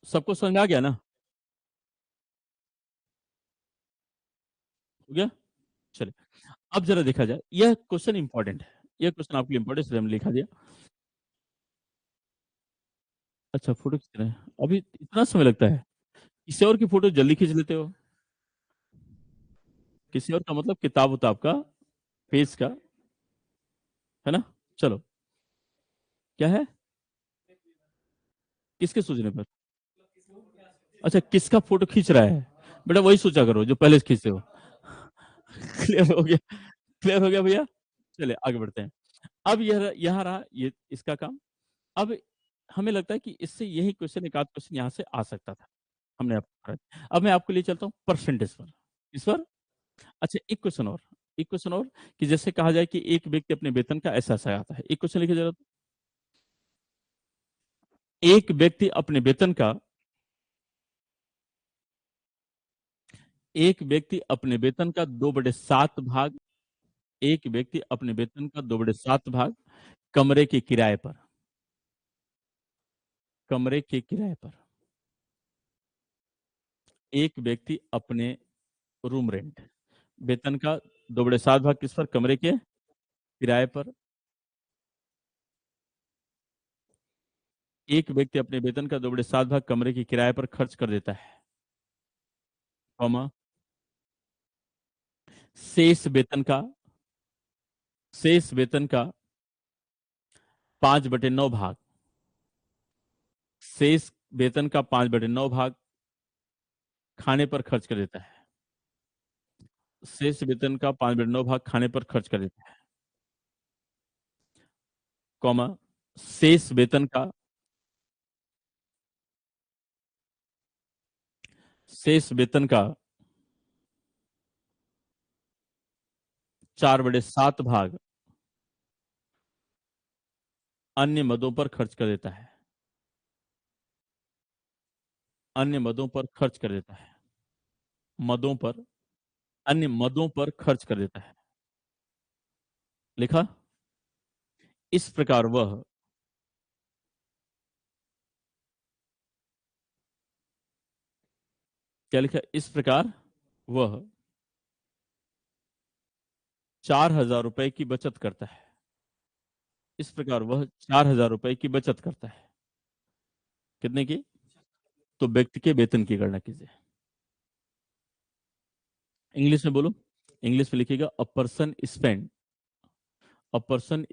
सबको समझ में आ गया ना, हो गया। चलिए अब जरा देखा जाए, यह क्वेश्चन इंपॉर्टेंट है, यह क्वेश्चन आपके लिए इंपॉर्टेंट है, हमने लिखा दिया। अच्छा फोटो खींच रहे हैं, अभी इतना समय लगता है, किसी और की फोटो जल्दी खींच लेते हो, किसी और का मतलब किताब उताब का, पेज का, है ना। चलो क्या है, किसके सोचने पर, अच्छा किसका फोटो खींच रहा है, बेटा वही सोचा करो जो पहले से खींचते हो। क्लियर हो गया, क्लियर हो गया भैया। चलिए आगे बढ़ते हैं। अब यह यहाँ रहा ये इसका काम। अब हमें लगता है कि इससे यही क्वेश्चन, एक आध क्वेश्चन यहाँ से आ सकता था, हमने आपको अब मैं आपको लिए चलता हूँ परसेंटेज पर, इस पर। अच्छा एक क्वेश्चन और, एक क्वेश्चन और, कि जैसे कहा जाए कि एक व्यक्ति अपने वेतन का ऐसा ऐसा आता है, एक क्वेश्चन लिखे जरा। एक व्यक्ति अपने वेतन का, एक व्यक्ति अपने वेतन का 2/7 भाग, एक व्यक्ति अपने वेतन का 2/7 भाग कमरे के किराए पर, कमरे के किराए पर, एक व्यक्ति अपने रूम रेंट, वेतन का 2/7 भाग किस पर? कमरे के किराए पर। एक व्यक्ति अपने वेतन का 2/7 भाग कमरे के किराए पर खर्च कर देता है, कॉमा, शेष वेतन का 5/9 भाग, शेष वेतन का 5/9 भाग खाने पर खर्च कर देता है। शेष वेतन का 5/9 भाग खाने पर खर्च कर देता है, कॉमा, शेष वेतन का 4/7 भाग अन्य मदों पर खर्च कर देता है। अन्य मदों पर खर्च कर देता है, मदों पर, अन्य मदों पर खर्च कर देता है। लिखा? इस प्रकार वह क्या लिखा? इस प्रकार वह 4,000 रुपए की बचत करता है। इस प्रकार वह 4,000 रुपए की बचत करता है। कितने की? तो व्यक्ति के वेतन की गणना कीजिए। इंग्लिश में बोलो। इंग्लिश में लिखिएगा, a person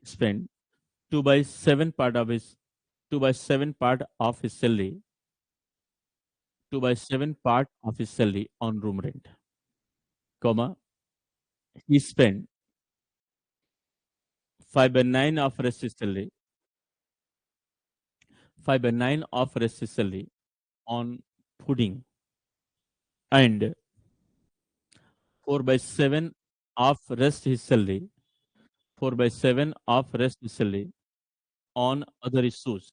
spend 2/7 part of his 2/7 part of his salary 2/7 part of his salary on room rent, comma, he spent 5/9 of rest his salary 5/9 of rest his salary on fooding, and 4/7 of rest his salary 4/7 of rest his salary on other issues.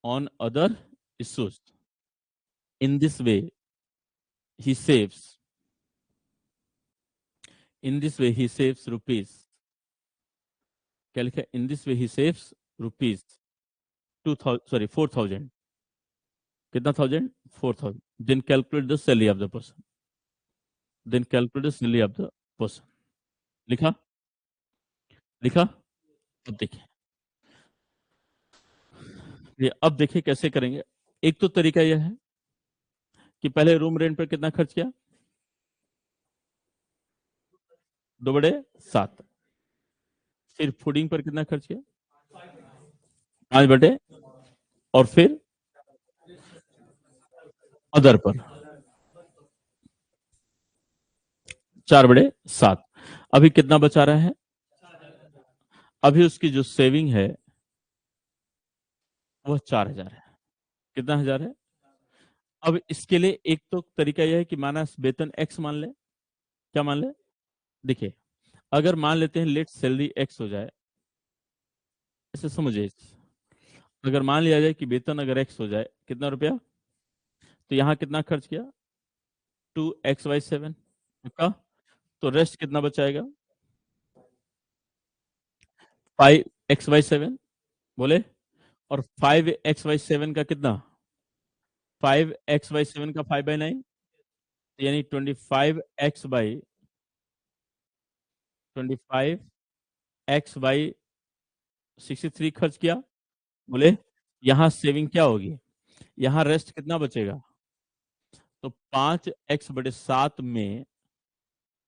On other issues. In this way, he saves. In this way, he saves rupees. क्या लिखा? In this way, he saves rupees 4,000. कितना thousand? 4,000. Then calculate the salary of the person. Then calculate the salary of the person. लिखा? लिखा? अब देखिए, ये अब देखिए कैसे करेंगे। एक तो तरीका यह है कि पहले रूम रेंट पर कितना खर्च किया? 2/7। फिर फूडिंग पर कितना खर्च किया? 5/, और फिर अदर पर 4/7। अभी कितना बचा रहा है? अभी उसकी जो सेविंग है वह 4,000 है। कितना हजार है? अब इसके लिए एक तो तरीका यह है कि माना वेतन एक्स मान ले। क्या मान ले? देखिए, अगर मान लेते हैं लेट सैलरी एक्स हो जाए, ऐसे समझिए, अगर मान लिया जाए कि वेतन अगर एक्स हो जाए, कितना रुपया? तो यहाँ कितना खर्च किया? 2x/7 का। तो रेस्ट कितना बचाएगा? 5x/7 बोले। और 5x/7 का कितना? 5x/7 का 5/9, यानी 25x/63 खर्च किया। बोले यहाँ सेविंग क्या होगी? यहाँ रेस्ट कितना बचेगा? तो 5x/7 में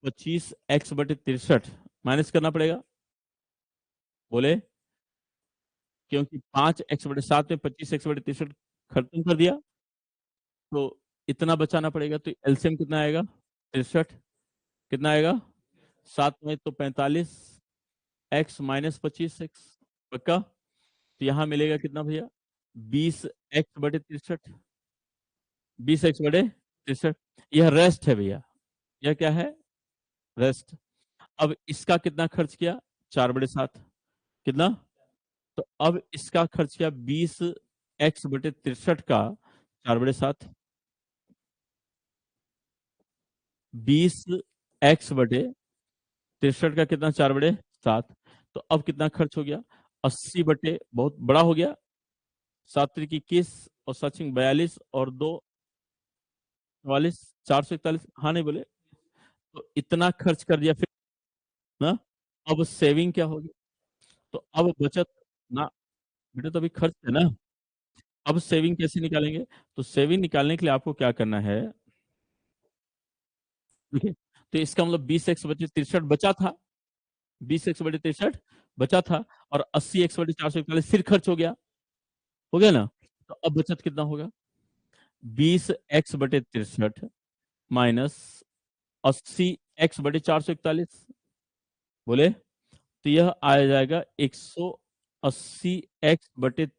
25x/63 माइनस करना पड़ेगा। बोले क्योंकि 5x/7 में 25x/63 खत्म कर दिया, तो इतना बचाना पड़ेगा। तो एलसीएम कितना आएगा? 63। कितना आएगा? 7 में तो 45, x माइनस 25x, पक्का। तो यहाँ मिलेगा कितना भैया? 20x/63। 20x/63। यह रेस्ट है भैया। यह क्या है? रेस्ट। अब इसका कितना खर्च किया? 4/7। कितना? तो अब इसका खर्च किया 20x/63 का 4/7। 20x/63 का कितना? 4/7। तो अब कितना खर्च हो गया? 80 बहुत बड़ा हो गया। 7×21 और 7×42 और 2 44, 441। हाँ नहीं बोले? तो इतना खर्च कर दिया फिर ना, अब सेविंग क्या होगी? तो अब बचत ना, बेटा तो अभी खर्च है ना, अब सेविंग कैसे निकालेंगे? तो सेविंग निकालने के लिए आपको क्या करना है, देखिए, तो इसका मतलब 20x/63 बचा था, 20x/63 बचा था, और 80x/441 फिर खर्च हो गया ना। तो अब बचत कितना होगा? 20x/63 माइनस 80x/441, बोले, तो यह आ जाएगा 180x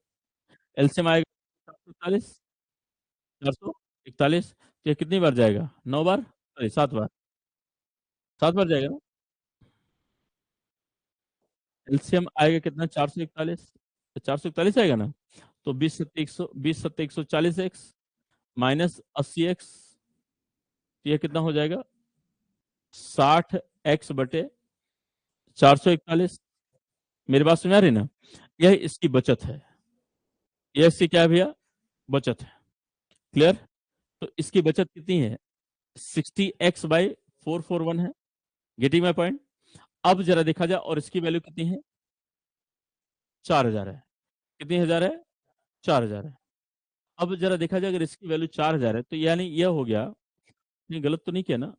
एलसीएम आएगा 441, 441, तो ये कितनी बार जाएगा? 9 बार, सॉरी 7 बार, 7 बार जाएगा ना। एलसीएम आएगा कितना? 441, 441 आएगा ना। तो 20 सत्ते 140 एक्स माइनस 80 एक्स, तो यह कितना हो जाएगा? 60x/441। मेरी बात सुना रही ना? यह इसकी बचत है, यह इसकी क्या है भैया? बचत है। क्लियर? तो इसकी बचत कितनी है? 60x/441 है। Getting my point? अब जरा देखा जाए, और इसकी वैल्यू कितनी है? 4000 है। कितनी हजार है? 4000 है। अब जरा देखा जाए, अगर इसकी वैल्यू 4000 है, तो यानी यह हो गया, नहीं गलत तो नहीं किया ना?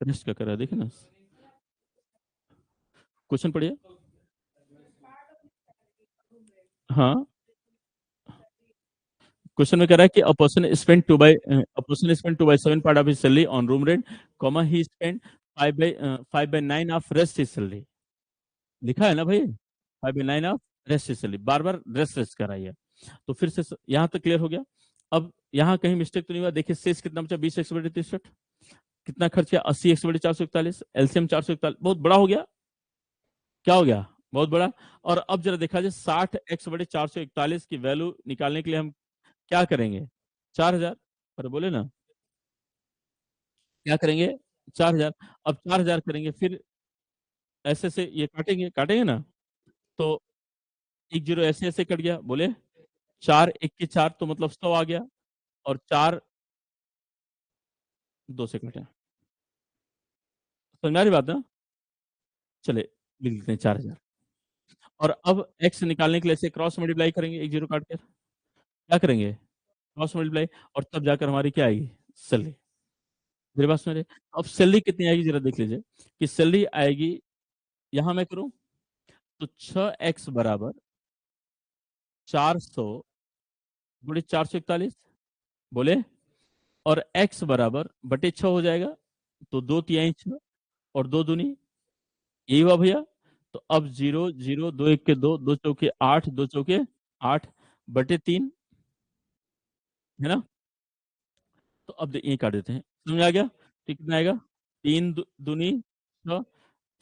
रेस्ट क्या कर रहा है, देखिए ना, क्वेश्चन पढ़िए। हाँ, क्वेश्चन में कह रहा है कि a person spent 2/7 part of his salary on room rent, comma he spent 5/9 of rest his salary। लिखा है ना भाई, 5/9 of rest his salary, bar bar rest rest कराइए। तो फिर से यहाँ तक क्लियर हो गया। अब यहाँ कहीं मिस्टेक तो नहीं हुआ? देखिए शेष कितना बचा? 20x/63। कितना खर्च किया? 80x/441, एलसीएम 441, बहुत बड़ा हो गया। क्या हो गया? बहुत बड़ा। और अब जरा देखा जाए, 60x/441 की वैल्यू निकालने के लिए हम क्या करेंगे? 4000, पर बोले ना, क्या करेंगे? 4000। अब 4000 करेंगे, फिर ऐसे से ये काटेंगे, काटेंगे ना, तो एक जीरो ऐसे ऐसे कट गया, बोले, 4 1 के 4, तो मतलब 100 आ गया, और 4 2 से कटे। समझ में आ रही बात ना? चले, लिख लेते हैं 4000। और अब एक्स निकालने के लिए ऐसे क्रॉस मल्टीप्लाई करेंगे, एक जीरो काट कर, क्या करेंगे? क्रॉस मल्टीप्लाई, और तब जाकर हमारी क्या आएगी? सैलरी। मेरे पास में अब सैलरी कितनी आएगी, जरा देख लीजिए, कि सैलरी आएगी, यहां मैं करूं, तो 6x/400 × 441, बोले, और x = 6 हो जाएगा, तो 2 तिहाई 6, और 2 दूनी, यही हुआ भैया। तो अब 0 0 2 1 के 2, 2 चौके 8, 2 चौके 8/3, है ना? तो अब यही काट देते हैं, समझ आ गया? तो कितना आएगा? 3 दूनी 6,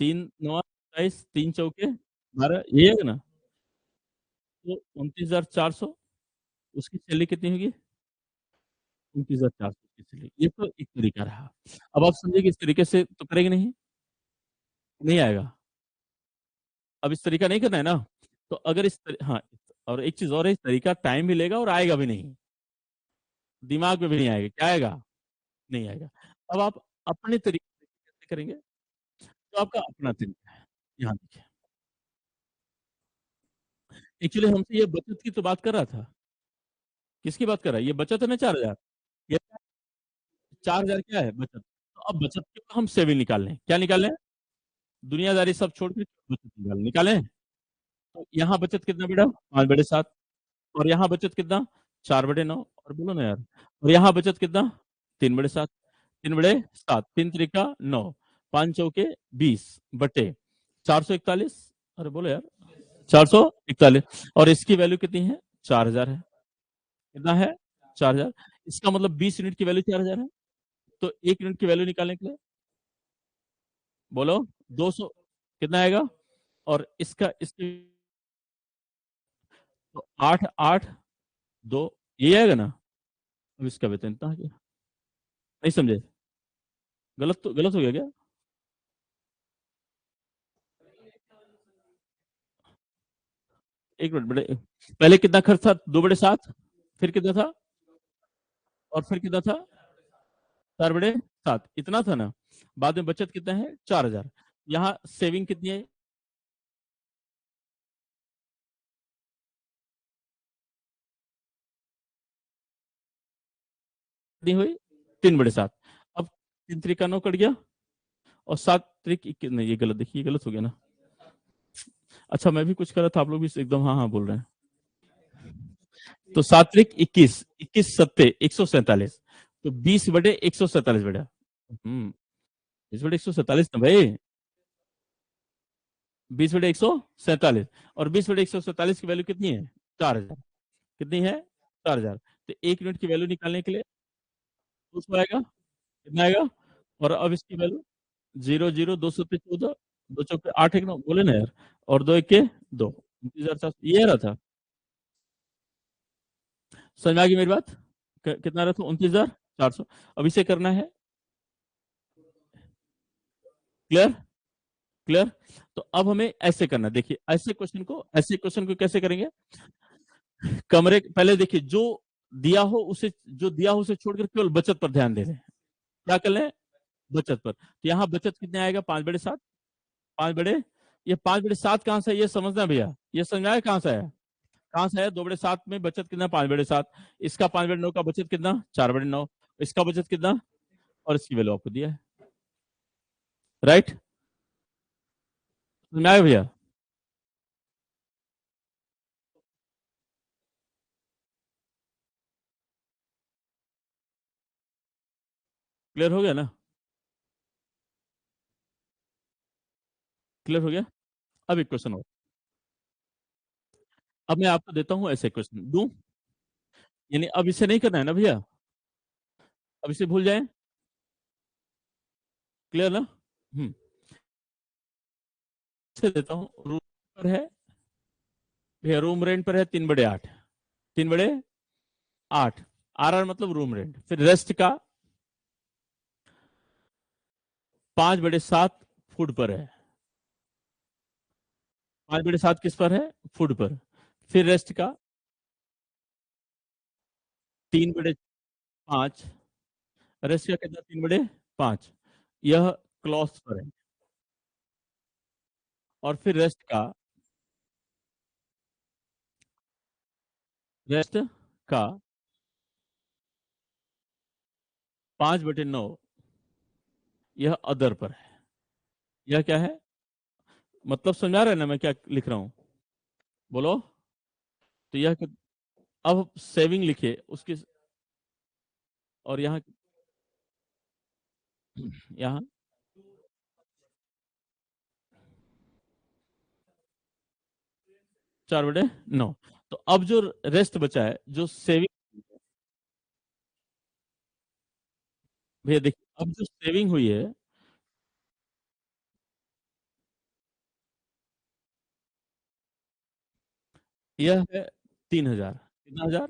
3 9 27, 3 चौके 12, यही है ना? तो 29,400, उसकी सैलरी कितनी होगी? 29,400 की सैलरी। ये तो एक तरीका रहा। अब आप समझिए कि इस तरीके से तो करेंगे नहीं, नहीं आएगा। अब इस तरीका नहीं करना है ना। तो अगर हाँ, और एक चीज और है, इस तरीका टाइम भी लेगा और आएगा भी नहीं, दिमाग में भी नहीं आएगा। क्या आएगा? नहीं आएगा। अब आप अपने तरीके से कैसे करेंगे? तो आपका अपना तरीका है। यहाँ देखिए, एक्चुअली हमसे ये बचत की तो बात कर रहा था। किसकी बात कर रहा है? ये बचत है ना 4000, ये 4000 क्या है? बचत। तो अब बचत के हम सेविंग निकाल लें, क्या निकाल लें? दुनियादारी सब छोड़ के बचत निकालें। तो यहाँ बचत कितना बेटा? 5/7। और यहाँ बचत कितना? 4/9। और बोलो ना यार, और यहाँ बचत कितना? 3/7। 3/7, 3 त्रिका 9, 5 चौके 20/441। अरे बोलो यार, 441। और इसकी वैल्यू कितनी है? 4000 है। कितना है? 4000। इसका मतलब 20 यूनिट की वैल्यू 4000 है। तो 1 यूनिट की वैल्यू निकालने के लिए बोलो, 200 कितना आएगा? और इसका इसकी, तो 8 8 2, ये आएगा ना? अब इसका वेतन इतना आ गया। नहीं समझे? गलत तो गलत हो गया क्या? एक मिनट बेटे, पहले कितना खर्च था? 2/7, फिर कितना था, और फिर कितना था, 4/7, इतना था ना। बाद में बचत कितना है, 4,000। यहाँ सेविंग कितनी है, कितनी हुई, 3/7। अब 3 3 का 9 कट गया, और 7 3 21, नहीं ये गलत, देखिए ये गलत हो गया ना। अच्छा मैं भी कुछ कर रहा था, आप लोग भी एकदम हाँ हाँ बोल रहे हैं। तो 7 3 21, 21 7 147, तो 20/147 बेटा। 20/147 ना भाई, 20/147, और 20/147 की वैल्यू कितनी है, 4,000। कितनी है, 4,000। तो 1 यूनिट की वैल्यू निकालने के लिए उसको आएगा, कितना आएगा, और अब इसकी वैल्यू 0 0 2 7 14, 2 4 8 1 9 बोले ना यार, और 2 1 2, 29,400, ये रहा था। समझ में आ गई मेरी बात, कितना रहा था, 29,400। अब इसे करना है, क्लियर, क्लियर। तो अब हमें ऐसे करना, देखिए ऐसे क्वेश्चन को कैसे करेंगे। पहले देखिए, जो दिया हो उसे छोड़कर केवल बचत पर ध्यान दे रहे हैं। क्या कर लें, बचत पर, तो यहाँ बचत कितने आएगा, 5/7। 5 बड़े, ये 5/7 कहां से है, ये समझना भैया, ये समझ में आया कहां से आया, कहां से आया, 2/7 में बचत कितना, 5/7। इसका 5/9 का बचत कितना, 4/9। इसका बचत कितना, और इसकी वैल्यू आपको दिया है, राइट। समझ में आया भैया, क्लियर हो गया ना, क्लियर हो गया। अब एक क्वेश्चन और, अब मैं आपको देता हूं ऐसे क्वेश्चन दूं, यानी अब इसे नहीं करना है ना भैया, अब इसे भूल जाए, क्लियर ना। हम्म इसे देता हूँ, रूम पर है भैया, रूम रेंट पर है 3/8, 3/8, RR मतलब रूम रेंट, फिर रेस्ट का 5/7 फूड पर है, 5/7 किस पर है, फूड पर। फिर रेस्ट का 3/5, रेस्ट का कितना, 3/5, यह क्लॉथ पर है। और फिर रेस्ट का 5/9, यह अदर पर है। यह क्या है, मतलब समझा रहे हैं ना मैं क्या लिख रहा हूं, बोलो। तो अब सेविंग लिखिए उसकी, और यहाँ 4/9। तो अब जो रेस्ट बचा है, जो सेविंग, भैया देखिए अब जो सेविंग हुई है, यह है 3,000, कितना हजार,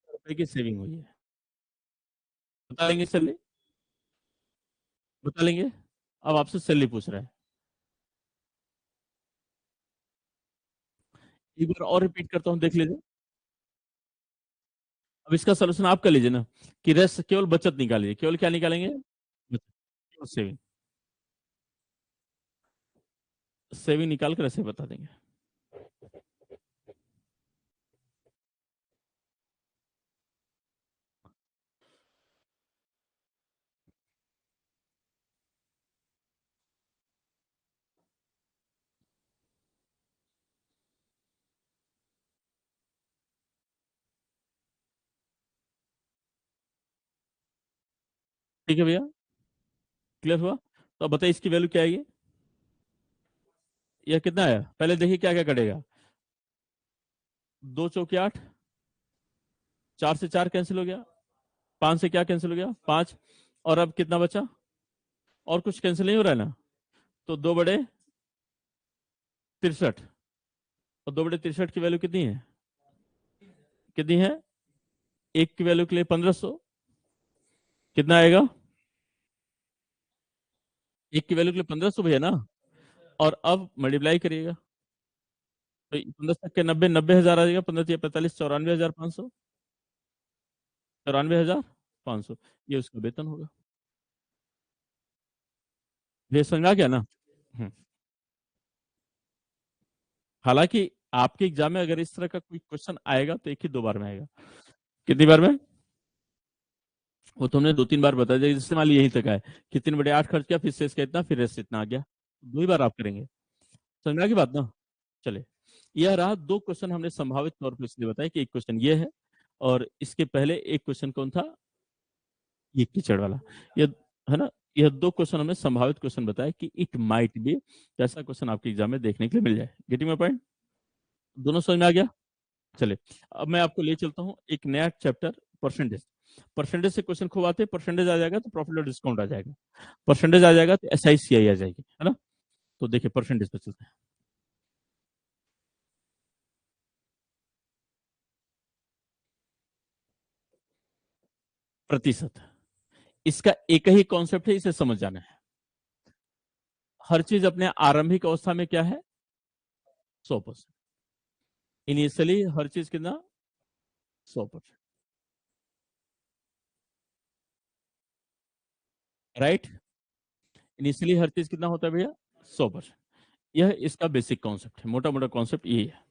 रुपए की सेविंग हुई है। बता लेंगे सैलरी, बता लेंगे। अब आपसे सैलरी पूछ रहा है, एक बार और रिपीट करता हूँ, देख लीजिए। अब इसका सोल्यूशन आप कर लीजिए ना, कि रेस्ट केवल बचत निकालिए, केवल क्या निकालेंगे, बचत, केवल सेविंग, सेविंग निकाल कर ऐसे बता देंगे। ठीक है भैया, क्लियर हुआ। तो अब बताइए इसकी वैल्यू क्या आएगी, यह कितना है, पहले देखिए क्या क्या कटेगा। 2 चौके 8, 4 से 4 कैंसिल हो गया, 5 से क्या कैंसिल हो गया, 5, और अब कितना बचा, और कुछ कैंसिल नहीं हो रहा है ना। तो 2/63, और 2/63 की वैल्यू कितनी है, कितनी है, एक की वैल्यू के लिए 1,500, कितना आएगा, एक की वैल्यू के लिए 1,500 भैया ना। और अब मल्टीप्लाई करिएगा, तो 15 तक के 90, 90,000 आ जाएगा, 15 45, 94,500, 94,500 ये उसका वेतन होगा। ये समझ में आ गया ना? हम्म। हालांकि आपके एग्जाम में अगर इस तरह का कोई क्वेश्चन आएगा तो एक ही 2 बार में आएगा। कितनी बार में? वो तुमने 2-3 बार बता दिया, जैसे मान ली यही तक है कि 3/8 खर्च किया, फिर शेष का इतना, फिर रेस्ट इतना आ गया, 2 ही बार आप करेंगे। समझ में आ गई बात ना? चले, यह रहा 2 क्वेश्चन हमने संभावित तौर पर इसलिए बताया कि एक क्वेश्चन ये है और इसके पहले एक क्वेश्चन कौन था, ये कीचड़ वाला, ये है ना। यह 2 क्वेश्चन हमने संभावित क्वेश्चन बताया कि इट माइट बी, ऐसा क्वेश्चन आपके एग्जाम में देखने के लिए मिल जाए। Getting my point? दोनों समझ में आ गया? चले, अब मैं आपको ले चलता हूँ एक नया चैप्टर, परसेंटेज। परसेंटेज से क्वेश्चन खूब आते हैं, परसेंटेज आ जाएगा तो प्रॉफिट और डिस्काउंट आ जाएगा, परसेंटेज आ जाएगा तो SICI आ जाएगी, है ना। तो देखिए परसेंटेज पे चलते हैं। प्रतिशत, इसका एक ही कॉन्सेप्ट है, इसे समझ जाना है। हर चीज अपने आरंभिक अवस्था में क्या है, 100%। इनिशियली हर चीज कितना, 100%। राइट, इनिशियली हर चीज कितना होता है भैया, 100%। यह इसका बेसिक कॉन्सेप्ट है, मोटा मोटा कॉन्सेप्ट यही है।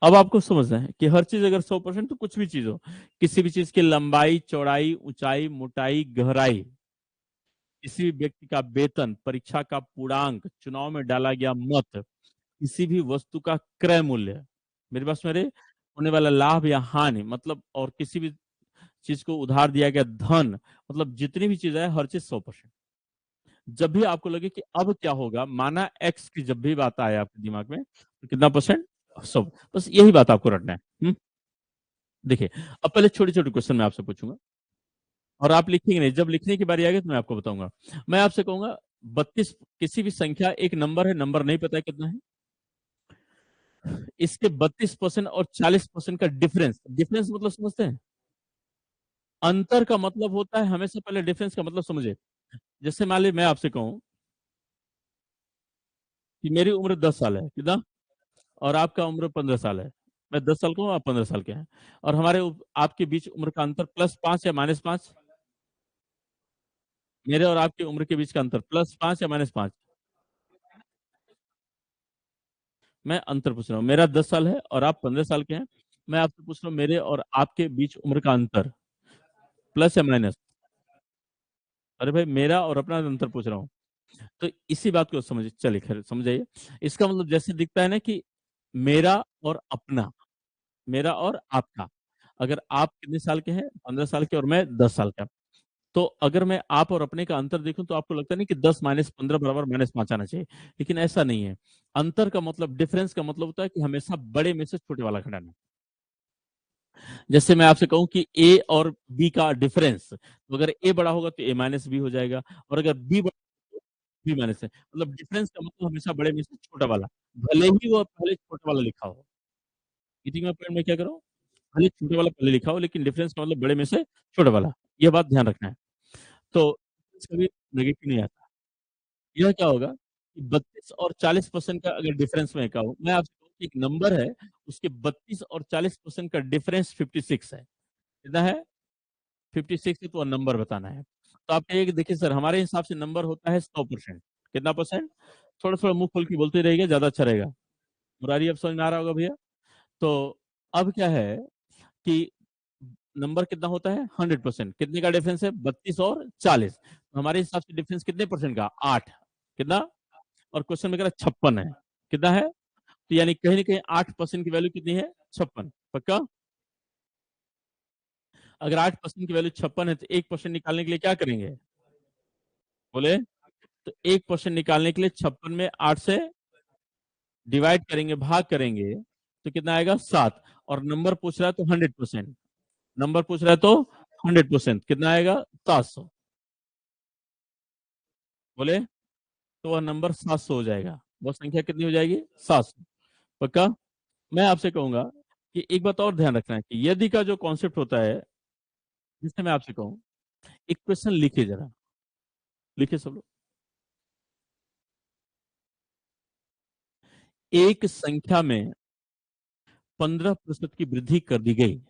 अब आपको समझना है कि हर चीज अगर 100%, तो कुछ भी चीज हो, किसी भी चीज की लंबाई, चौड़ाई, ऊंचाई, मोटाई, गहराई, किसी भी व्यक्ति का वेतन, परीक्षा का पूर्णांक, चुनाव में डाला गया मत, किसी भी वस्तु का क्रय मूल्य, मेरे पास मेरे होने वाला लाभ या हानि मतलब, और किसी भी चीज को उधार दिया गया धन, मतलब जितनी भी चीज है हर चीज 100%। जब भी आपको लगे कि अब क्या होगा, माना एक्स की जब भी बात आए आपके दिमाग में, तो कितना परसेंट, 100। बस यही बात आपको रखना है। देखिए, अब पहले छोटे छोटे क्वेश्चन मैं आपसे पूछूंगा और आप लिखेंगे नहीं, जब लिखने की बारी आएगी तो मैं आपको बताऊंगा। मैं आपसे कहूंगा 32, किसी भी संख्या एक नंबर है, नंबर नहीं पता है कितना है, इसके 32% और 40% का डिफरेंस, डिफरेंस मतलब समझते हैं, अंतर का मतलब होता है हमेशा, पहले डिफरेंस का मतलब समझे। जैसे मान ली मैं आपसे कहूं कि मेरी उम्र 10 साल है, कितना, और आपका उम्र 15 साल है। मैं 10 साल का हूँ, आप 15 साल के हैं, और हमारे आपके बीच उम्र का अंतर +5 या -5, मेरे और आपकी उम्र के बीच का अंतर +5 या -5। मैं अंतर पूछ रहा हूँ, मेरा 10 साल है और आप 15 साल के हैं, मैं आपसे पूछ रहा हूँ मेरे और आपके बीच उम्र का अंतर, प्लस या माइनस। अरे भाई, मेरा और अपना अंतर पूछ रहा हूँ। तो इसी बात को समझ, चलिए खैर समझ जाइए। इसका मतलब जैसे दिखता है ना कि मेरा और अपना, मेरा और आपका, अगर आप कितने साल के हैं, 15 साल के, और मैं 10 साल का, तो अगर मैं आप और अपने का अंतर देखूं तो आपको लगता नहीं कि 10 - 15 बराबर -5 आना चाहिए, लेकिन ऐसा नहीं है। अंतर का मतलब, डिफरेंस का मतलब होता है कि हमेशा बड़े में से छोटे वाला घटाना। जैसे मैं आपसे कहूं कि ए और बी का डिफरेंस, तो अगर ए बड़ा होगा तो A - B हो जाएगा, और अगर बी बड़ा तो B- है, मतलब डिफरेंस का मतलब हमेशा बड़े में से छोटा वाला, भले ही वो पहले छोटा वाला लिखा हो। मीटिंग में पॉइंट में क्या करो, भले छोटे वाला पहले लिखा हो, लेकिन डिफरेंस का मतलब बड़े में से छोटा वाला, यह बात ध्यान रखना है। तो कभी नेगेटिव नहीं आता। यह क्या होगा कि 32 और 40% का अगर डिफरेंस में कहूँ, मैं आपसे कहूँ कि एक नंबर है, उसके 32 और 40% का डिफरेंस 56 है। कितना है, 56 है, तो नंबर बताना है। तो आप कहिए कि देखिए सर, हमारे हिसाब से नंबर होता है 100%। कितना परसेंट? थोड़ा थोड़ा मुंह खोल के बोलते रहिएगा, ज्यादा अच्छा रहेगा। मुरारी अब समझ में आ रहा होगा भैया। तो अब क्या है कि नंबर कितना होता है, 100%। कितने का डिफरेंस है, 32 और 40। हमारे हिसाब से डिफरेंस कितने परसेंट का, 8। कितना, और क्वेश्चन में कह रहा है 56 है। कितना है, तो यानी कहीं ना कहीं 8% की वैल्यू कितनी है, 56, पक्का। अगर 8% की वैल्यू 56 है तो 1% निकालने के लिए क्या करेंगे, बोले। तो 1% निकालने के लिए 56 में 8 से डिवाइड करेंगे, भाग करेंगे, तो कितना आएगा, 7। और नंबर पूछ रहा है तो 100%, नंबर पूछ रहा है तो 100%, कितना आएगा, 700, बोले। तो वह नंबर 700 हो जाएगा। वह संख्या कितनी हो जाएगी, 700, पक्का। मैं आपसे कहूंगा कि एक बात और ध्यान रखना है कि यदि का जो कॉन्सेप्ट होता है, जिससे मैं आपसे कहूं, एक क्वेश्चन लिखिए जरा, लिखिए सब लोग। एक संख्या में 15% की वृद्धि कर दी गई।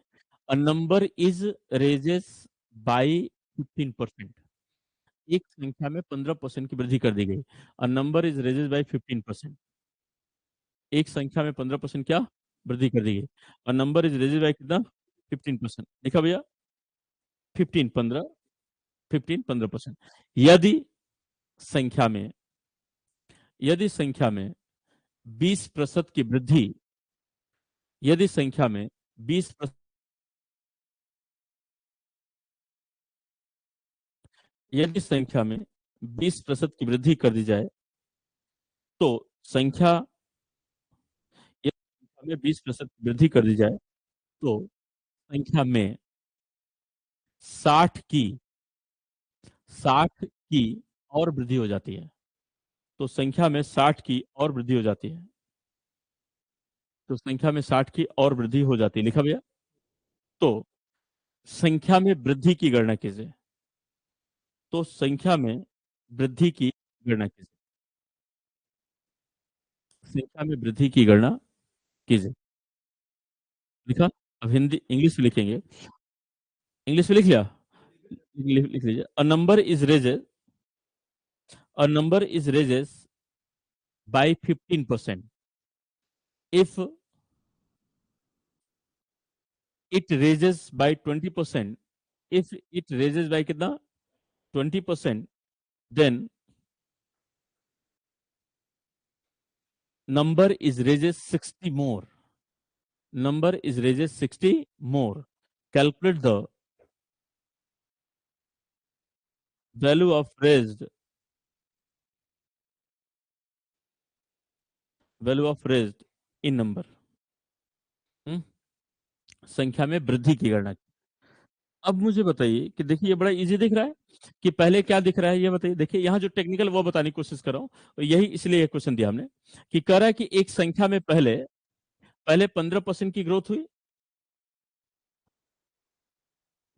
A number is raises by 15%। एक संख्या में 15% की वृद्धि कर दी गई। A number is raises by 15%। एक संख्या में 15% क्या वृद्धि कर दी गई। A number is raises by कितना 15%। लिखा भैया 15 15 15 15%। यदि संख्या में यदि संख्या में 20% की वृद्धि यदि संख्या में 20 यदि संख्या में 20% की वृद्धि कर दी जाए तो संख्या यदि संख्या में 20% की वृद्धि कर दी जाए तो संख्या में 60 की 60 की और वृद्धि हो जाती है। तो संख्या में 60 की और वृद्धि हो जाती है। तो संख्या में 60 की और वृद्धि हो जाती है। लिखा भैया। तो संख्या में वृद्धि की गणना कीजिए। तो संख्या में वृद्धि की गणना कीजिए। संख्या में वृद्धि की गणना कीजिए। लिखा। अब हिंदी इंग्लिश में लिखेंगे। इंग्लिश में लिख लिया। लिख लीजिए। A number is raises by 15%। If it raises by 20%। If it raises by कितना 20%, then number is raises 60 more. Number is raises 60 more. Calculate the value of raised in number. हम्म? संख्या में वृद्धि की गणना। अब मुझे बताइए कि देखिए ये बड़ा इजी दिख रहा है कि पहले क्या दिख रहा है ये बताइए। देखिए यहाँ जो टेक्निकल वो बताने की कोशिश कर रहा हूँ, और यही इसलिए ये क्वेश्चन दिया हमने कि कह रहा है कि एक संख्या में पहले पहले 15% की ग्रोथ हुई।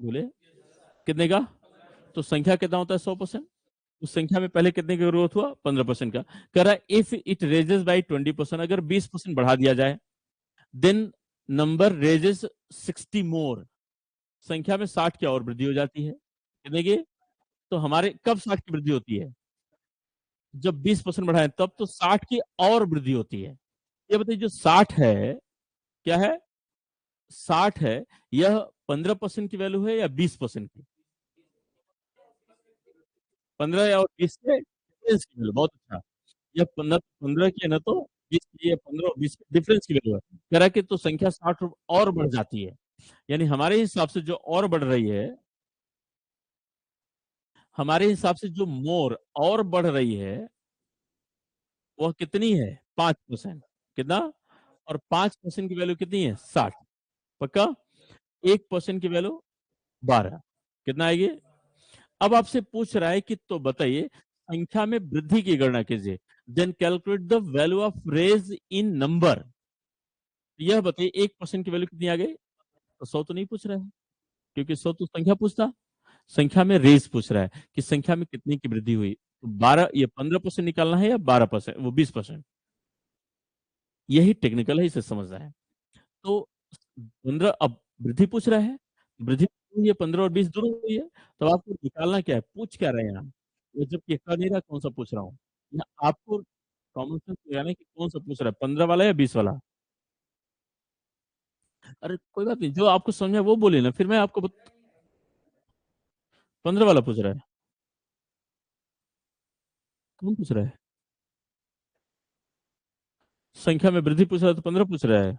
बोले कितने का। तो संख्या कितना होता है 100%। उस संख्या में पहले कितने का ग्रोथ हुआ 15% का। कह रहा है इफ इट रेजेस बाय 20%, अगर 20% बढ़ा दिया जाए, देन नंबर रेजेस 60 मोर। संख्या में 60 की और वृद्धि हो जाती है। कितने की। तो हमारे कब 60 की वृद्धि होती है। जब 20% बढ़ाएं तब तो 60 की और वृद्धि होती है। ये बताइए जो 60 है क्या है 60 है, यह 15% की वैल्यू है या 20% की। 15 या और 20 के डिफरेंस की वैल्यू। बहुत अच्छा। यह 15 15 की है ना, तो 20 की है, 15 और 20 के डिफरेंस की वैल्यू है। कह रहा है कि तो संख्या 60 और बढ़ जाती है। यानी हमारे हिसाब से जो और बढ़ रही है, हमारे हिसाब से जो मोर और बढ़ रही है वह कितनी है 5%। कितना। और 5% की वैल्यू कितनी है 60। पक्का। 1% की वैल्यू 12। कितना आएगी। अब आपसे पूछ रहा है कि तो बताइए संख्या में वृद्धि की गणना कीजिए। Then calculate the value of raise in number. यह बताइए 1% की वैल्यू कितनी आ गई। तो 100 तो नहीं पूछ रहा है, क्योंकि 100 तो संख्या पूछता। संख्या में रेज पूछ रहा है कि संख्या में कितनी की वृद्धि हुई। तो 12 ये 15% निकालना है या 12%, वो 20%। यही टेक्निकल है, इसे समझना है। तो 15 अब वृद्धि पूछ रहा है। वृद्धि हुई है 15 और 20 दोनों हुई है। तो आपको निकालना क्या है, पूछ क्या रहे हैं हम। ये जब ये कर नहीं रहा कौन सा पूछ रहा हूँ। आपको कॉमन सेंस लगाना है कि कौन सा पूछ रहा है, 15 वाला या 20 वाला। अरे कोई बात नहीं, जो आपको समझ में वो बोले ना, फिर मैं आपको 15 वाला पूछ रहा है। कौन पूछ रहा है। संख्या में वृद्धि पूछ रहा है तो 15 पूछ रहा है।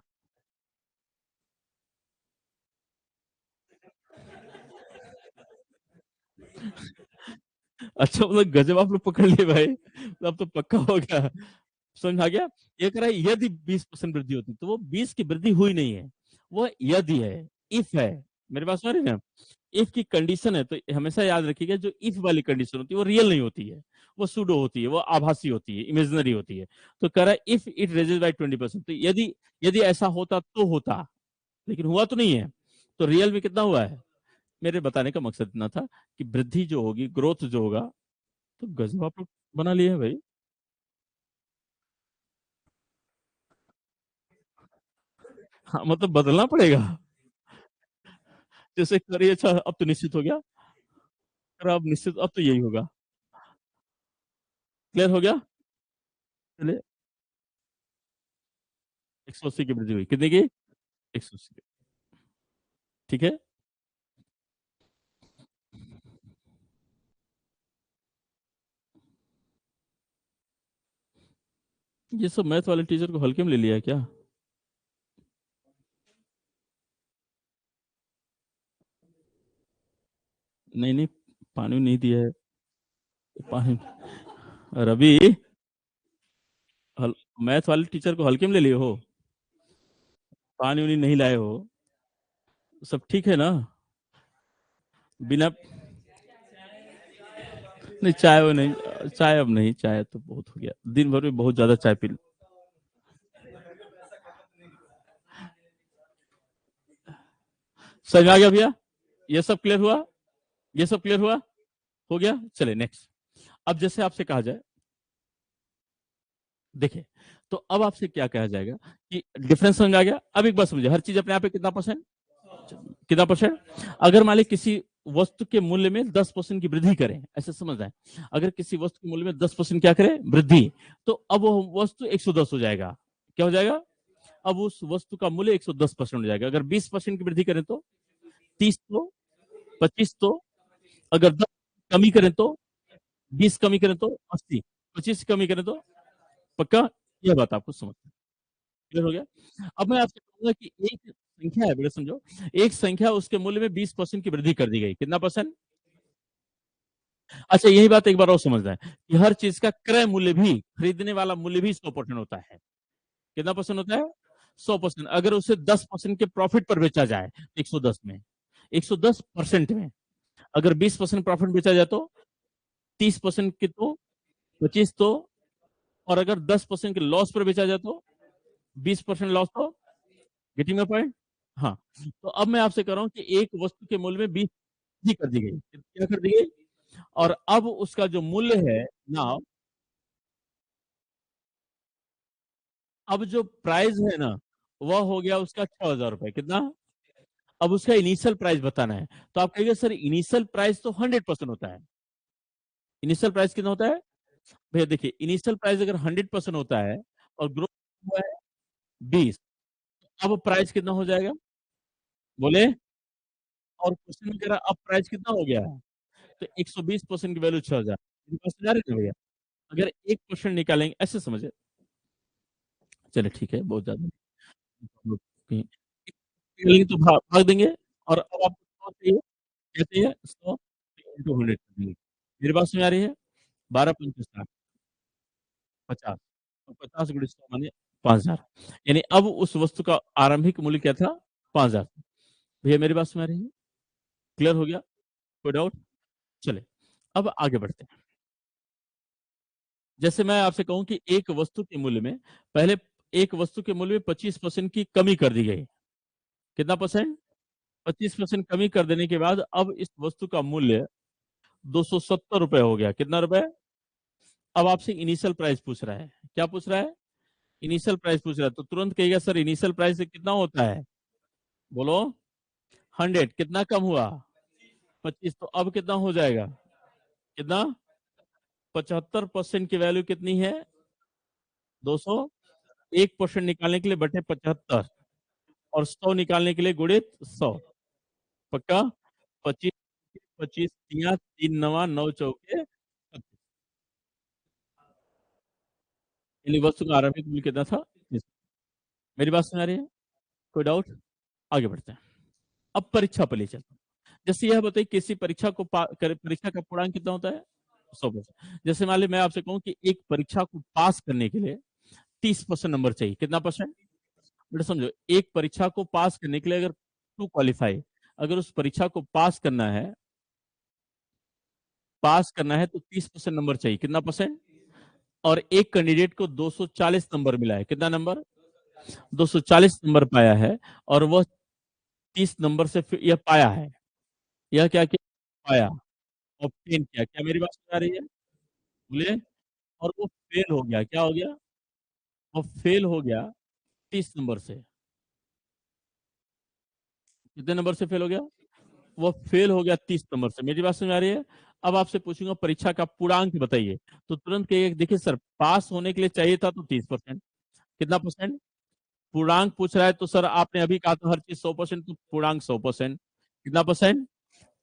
अच्छा मतलब गजब आप लोग पकड़ लिए भाई, तो अब तो पक्का हो गया। समझ आ गया। ये कह रहा है यदि 20% वृद्धि होती, तो वो 20 की वृद्धि हुई नहीं है, वो यदि है, इफ है। मेरे पास समझ रहे हैं। इफ की कंडीशन है तो हमेशा याद रखिएगा, जो इफ वाली कंडीशन होती है वो रियल नहीं होती है, वो सूडो होती है, वो आभासी होती है, इमेजिनरी होती है। तो कह रहा है इफ इट रेजेस बाय 20%, तो यदि यदि ऐसा होता तो होता, लेकिन हुआ तो नहीं है। तो रियल में कितना हुआ है। मेरे बताने का मकसद इतना था कि वृद्धि जो होगी, ग्रोथ जो होगा, तो गजब आप लोग बना लिए हैं भाई। मतलब बदलना पड़ेगा। जैसे करिए अच्छा अब तो निश्चित हो गया, अरे अब निश्चित अब तो यही होगा। क्लियर हो गया? चलिए 180 की वृद्धि हुई। कितने की? 180 की। ठीक है? ये सब मैथ वाले टीचर को हल्के में ले लिया है क्या? नहीं, नहीं, पानी नहीं दिया है। पानी रवि, हल मैथ वाले टीचर को हल्के में ले लिए हो? पानी-वानी नहीं लाए हो? सब ठीक है ना? बिना नहीं चाय वो नहीं, चाय अब नहीं, चाय तो बहुत हो गया। दिन भर में बहुत ज़्यादा चाय पी ली। समझ में आ गया भैया? ये सब क्लियर हुआ? ये सब क्लियर हुआ? हो गया? चलिए नेक्स्ट। अब जैसे आपसे कहा जाए, देखिए, तो अब आपसे क्या कहा जाएगा कि डिफरेंस समझ में आ गया? अब एक बात समझिए, हर चीज़ अपने आप पे कितना परसेंट? कितना परसेंट? अगर मान लीजिए किसी वस्तु के मूल्य में 10% की वृद्धि करें, ऐसे समझ रहे हैं। अगर किसी वस्तु के मूल्य में 10% क्या करें? वृद्धि, तो अब वो वस्तु 110 हो जाएगा। क्या हो जाएगा? अब उस वस्तु का मूल्य 110% हो जाएगा। अगर 20% की वृद्धि करें तो 30, तो 25, तो अगर 10 कमी करें तो 20 कमी करें तो 80, 25 कमी करें तो पक्का? यह बात आपको समझ क्लियर हो गया? अब मैं आपसे कहूंगा कि एक संख्या है, बड़े समझो, एक संख्या उसके मूल्य में 20% की वृद्धि कर दी गई। कितना परसेंट? अच्छा, यही बात एक बार और समझना है कि हर चीज का क्रय मूल्य भी, खरीदने वाला मूल्य भी 100% होता है। कितना परसेंट होता है? 100%। अगर उसे 10% के प्रॉफिट पर बेचा जाए, 110 में, 110% में, अगर 20% प्रॉफिट बेचा जाए तो 30% की, तो 25, तो और अगर 10% के लॉस पर बेचा जाए तो 20% लॉस, तो गेटिंग माय पॉइंट? हाँ। तो अब मैं आपसे कह रहा हूं कि एक वस्तु के मूल्य में 20 वृद्धि कर दी गई। क्या कर दी गई? और अब उसका जो मूल्य है ना, अब जो प्राइस है ना, वह हो गया उसका 6,000 रुपए। कितना? अब उसका इनिशियल प्राइस बताना है। तो आप कहेंगे सर इनिशियल प्राइस तो 100% होता है। इनिशियल प्राइस कितना होता है? भैया देखिए, इनिशियल प्राइस अगर 100% होता है और ग्रोथ हुआ है 20, अब प्राइस कितना हो जाएगा? बोले? और क्वेश्चन में कह रहा अब प्राइस कितना हो गया है? तो 120% की वैल्यू 6,000। मेरे पास समझ आ रही है ना भैया? अगर 1% निकालेंगे, ऐसे समझे, चले ठीक है, बहुत ज्यादा निकालेंगे तो भाग भाग देंगे। और अब आपको 100 चाहिए, क्या चाहिए? 100 इंटू 100 कर देंगे। मेरी बात समझ आ रही है? 12 पंचे 60, 50, तो 50 गुणे 100 माने 5,000। यानी अब उस वस्तु का आरंभिक मूल्य क्या था? 5,000। भैया मेरी बात समझ आ रही है? क्लियर हो गया? कोई डाउट? चले, अब आगे बढ़ते हैं। जैसे मैं आपसे कहूं कि एक वस्तु के मूल्य में, पहले एक वस्तु के मूल्य में 25% की कमी कर दी गई। कितना परसेंट? 25% कमी कर देने के बाद अब इस वस्तु का मूल्य 270 रुपए हो गया। कितना रुपए? अब आपसे इनिशियल प्राइस पूछ रहा है। क्या पूछ रहा है? इनिशियल प्राइस पूछ रहा है, तो तुरंत कहिएगा सर इनिशियल प्राइस से कितना होता है? बोलो। 100 कितना कम हुआ? 25, तो अब कितना हो जाएगा? कितना? 75% की वैल्यू कितनी है? 200। 1% निकालने के लिए बटे 75 और 100 निकालने के लिए गुणित 100। पक्का? 25, 25 तिया 3 नवा 9 चौके 25। यानी वस्तु का आरंभिक मूल्य कितना था? मेरी बात सुना रही है? कोई डाउट? आगे बढ़ते हैं। अब परीक्षा पर ले चलते हैं। जैसे यह बताइए किसी परीक्षा को परीक्षा का पूर्णांक कितना होता है? 100%। जैसे मान ली मैं आपसे कहूं कि एक परीक्षा को पास करने के लिए 30% नंबर चाहिए। कितना परसेंट? बेटा समझो, एक परीक्षा को पास करने के लिए अगर टू क्वालिफाई, अगर उस परीक्षा को पास करना है तो 30% नंबर चाहिए। कितना परसेंट? और एक कैंडिडेट को 240 नंबर मिला है। कितना नंबर? 240 नंबर पाया है। और वह 30 नंबर से यह पाया है। यह क्या किया? पाया, ऑब्टेन किया। क्या मेरी बात समझ आ रही है? बोलिए। और वो फेल हो गया। क्या हो गया? वो फेल हो गया 30 नंबर से। कितने नंबर से फेल हो गया? वो फेल हो गया 30 नंबर से। मेरी बात समझ आ रही है? अब आपसे पूछूंगा परीक्षा का पूर्णांक बताइए, तो तुरंत कहिए देखिए सर पास होने के लिए चाहिए था तो 30%। कितना परसेंट? पूर्णांक पूछ रहा है तो सर आपने अभी कहा था हर चीज 100%, तो पूर्णांक 100%। कितना परसेंट?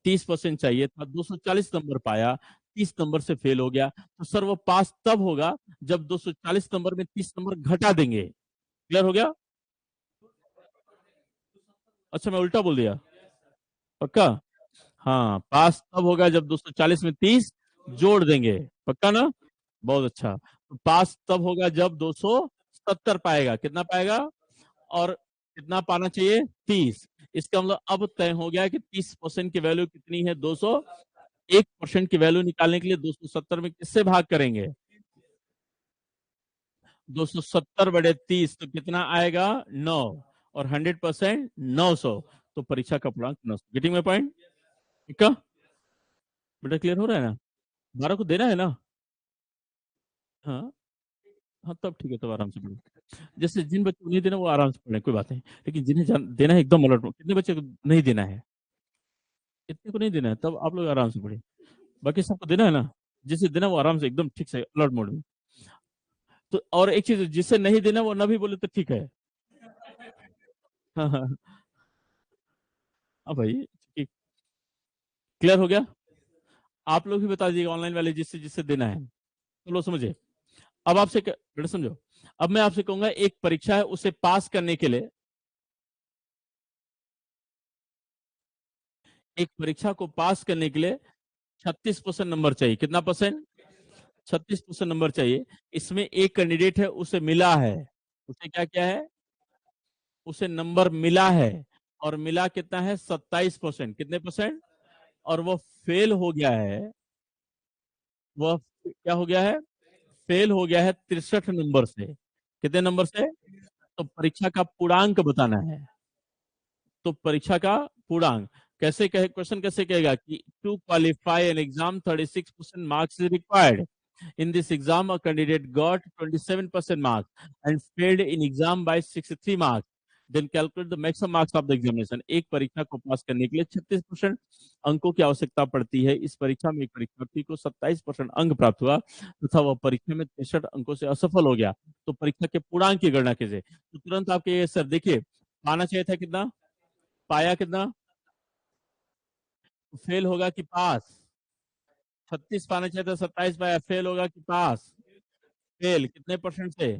30% चाहिए था, 240 नंबर पाया, 30 नंबर से फेल हो गया, तो सर वो पास तब होगा जब 240 नंबर में 30 नंबर घटा देंगे। क्लियर हो गया? अच्छा मैं उल्टा बोल दिया? पक्का? हाँ, पास तब होगा जब 240 में 30 जोड़ देंगे। पक्का ना? बहुत अच्छा। तो पास तब होगा जब 270 पाएगा। कितना पाएगा? और कितना पाना चाहिए? 30। इसका मतलब अब तय हो गया कि 30% की वैल्यू कितनी है? 201% की वैल्यू निकालने के लिए 270 में किससे भाग करेंगे? 270 बटे 30 तो कितना आएगा? 9। और 100% 900। तो परीक्षा का पूर्णांक 900। Getting my point? ठीक है बेटा? क्लियर हो रहा है ना? 12 को देना है ना? हाँ हाँ, तब ठीक है, तब आराम से पढ़ो। जैसे जिन बच्चों को नहीं देना वो आराम से पढ़े, कोई बात नहीं। लेकिन जिन्हें देना है एकदम अलर्ट। कितने बच्चे को नहीं देना है? कितने को नहीं देना है? तब आप लोग आराम से पढ़े। बाकी सबको देना है ना? जिसे देना वो आराम से एकदम ठीक से अलर्ट मोड में। तो और एक चीज, जिसे नहीं देना वो ना भी बोले तो ठीक है। हाँ हाँ हाँ भाई, ठीक। क्लियर हो गया? आप लोग भी बता दीजिएगा ऑनलाइन वाले जिससे जिससे देना है। तो लो समझे। अब आपसे बेटा समझो, अब मैं आपसे कहूंगा एक परीक्षा है उसे पास करने के लिए, एक परीक्षा को पास करने के लिए 36% नंबर चाहिए। कितना परसेंट? 36% नंबर चाहिए। इसमें एक कैंडिडेट है उसे मिला है, उसे क्या क्या है? उसे नंबर मिला है। और मिला कितना है? 27%। कितने परसेंट? और वो फेल हो गया है। वह क्या हो गया है? फेल हो गया है 63 नंबर से। कितने नंबर से? तो परीक्षा का पूर्णांक बताना है। तो परीक्षा का पूर्णांक कैसे कहे? क्वेश्चन कैसे कहेगा कि to qualify an exam 36% marks is required. In this exam, a candidate got 27% marks and failed in exam by 63 marks. Then calculate the maximum marks of the examination. एक परीक्षा को पास करने के लिए 36% अंकों की आवश्यकता पड़ती है। इस परीक्षा में एक परीक्षार्थी को 27% अंक प्राप्त हुआ तथा वह परीक्षा में 63 अंकों से असफल हो गया। तो परीक्षा के पूर्णांक की गणना कीजिए। तो तुरंत आपके ये सर देखिए, पाना चाहिए था कितना? पाया कितना? फेल होगा कि पास? 36 पाना चाहिए था, 27 पाया। फेल होगा कि पास? फेल। कितने परसेंट से?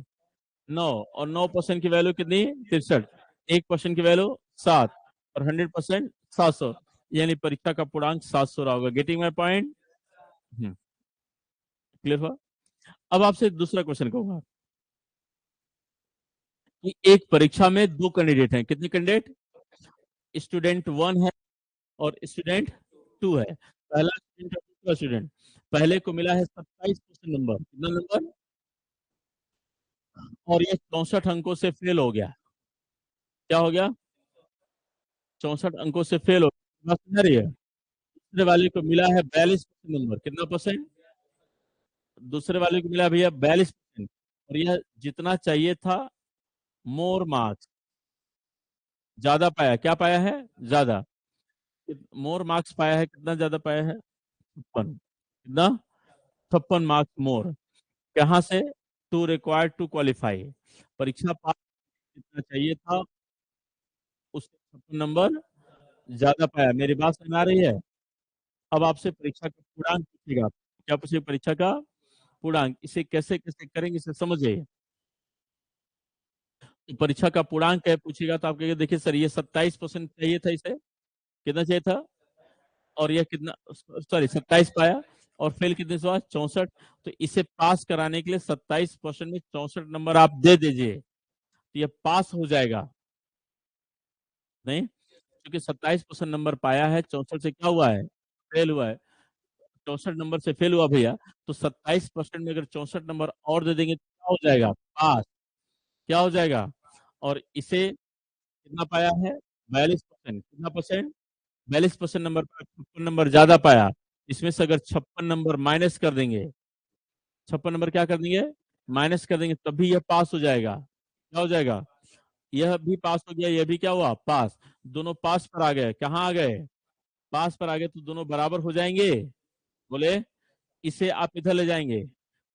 9। और 9% की वैल्यू कितनी? 63। 1% की वैल्यू 7। और 100% 700। यानी परीक्षा का पूर्णांक 700 रहा होगा। Getting my point? क्लियर हुआ? अब आपसे दूसरा क्वेश्चन कहूंगा कि एक परीक्षा में दो कैंडिडेट हैं। कितने कैंडिडेट? स्टूडेंट 1 है और स्टूडेंट 2 है। पहला स्टूडेंट और दूसरा स्टूडेंट। पहले को मिला है 27% नंबर। कितना नंबर? और ये 64 अंकों से फेल हो गया। क्या हो गया? 64 अंकों से फेल हो गया। बात समझ रही है? दूसरे वाले को मिला है 42% नंबर। कितना परसेंट? दूसरे वाले को मिला भैया 42%। और यह जितना चाहिए था, मोर मार्क्स, ज्यादा पाया। क्या पाया है? ज्यादा। मोर मार्क्स पाया है। कितना ज्यादा पाया है? 56। कितना? 56 मार्क्स मोर। कहां से? To required to qualify. परीक्षा पास कितना चाहिए था, उससे 56 नंबर ज्यादा पाया। मेरी बात समझ आ रही है? अब आपसे परीक्षा का पूर्णांक पूछेगा। क्या पूछेगा? परीक्षा का पूर्णांक। इसे कैसे कैसे करेंगे इसे समझिए। तो परीक्षा का पूर्णांक है पूछेगा तो आप कहेंगे देखिए सर ये 27% चाहिए था, इसे कितना चाहिए था? और ये कितना? सॉरी 27 पाया। और फेल कितने से हुआ? 64। तो इसे पास कराने के लिए 27% में 64 नंबर आप दे दीजिए, तो ये पास हो जाएगा। नहीं, क्योंकि 27% नंबर पाया है, 64 से क्या हुआ है? फेल हुआ है। 64 नंबर से फेल हुआ भैया। तो 27% में अगर 64 नंबर और दे देंगे तो क्या हो जाएगा? पास। क्या हो जाएगा? और इसे कितना पाया है? 42%। कितना परसेंट? 42% नंबर पाया, 56 नंबर ज्यादा पाया। इसमें से अगर 56 नंबर माइनस कर देंगे, 56 नंबर क्या कर देंगे? माइनस कर देंगे, तभी यह पास हो जाएगा। क्या हो जाएगा? यह भी पास हो गया, यह भी क्या हुआ? पास। दोनों पास पर आ गए, कहाँ आ गए, पास पर आ गए, तो दोनों बराबर हो जाएंगे। बोले इसे आप इधर ले जाएंगे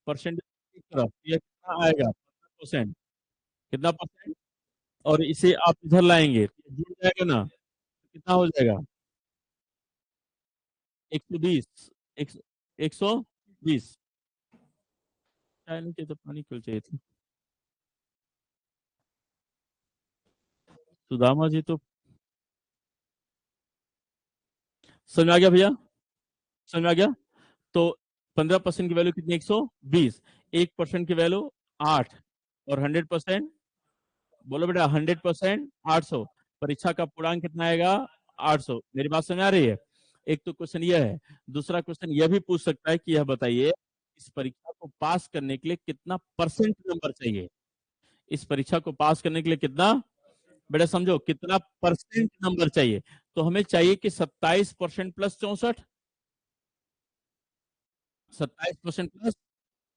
परसेंटेज की तरफ, ये कितना आएगा, 15%, कितना परसेंट, और इसे आप इधर लाएंगे तो ये जुड़ जाएगा ना, तो कितना हो जाएगा, 120, 120। चाय नहीं चाहिए तो पानी क्यों चाहिए था। सुदामा जी तो, समझ में आ गया भैया, समझ में आ गया। तो 15% की वैल्यू कितनी, 120, 1% की वैल्यू 8, और 100%, बोलो बेटा 100% 800, परीक्षा का पूर्णांक कितना आएगा, 800। मेरी बात समझ आ रही है। एक तो क्वेश्चन यह है, दूसरा क्वेश्चन यह भी पूछ सकता है कि यह बताइए इस परीक्षा को पास करने के लिए कितना परसेंट नंबर चाहिए, इस परीक्षा को पास करने के लिए कितना, बेटा समझो कितना परसेंट नंबर चाहिए। तो हमें चाहिए कि 27% प्लस 64, 27% प्लस,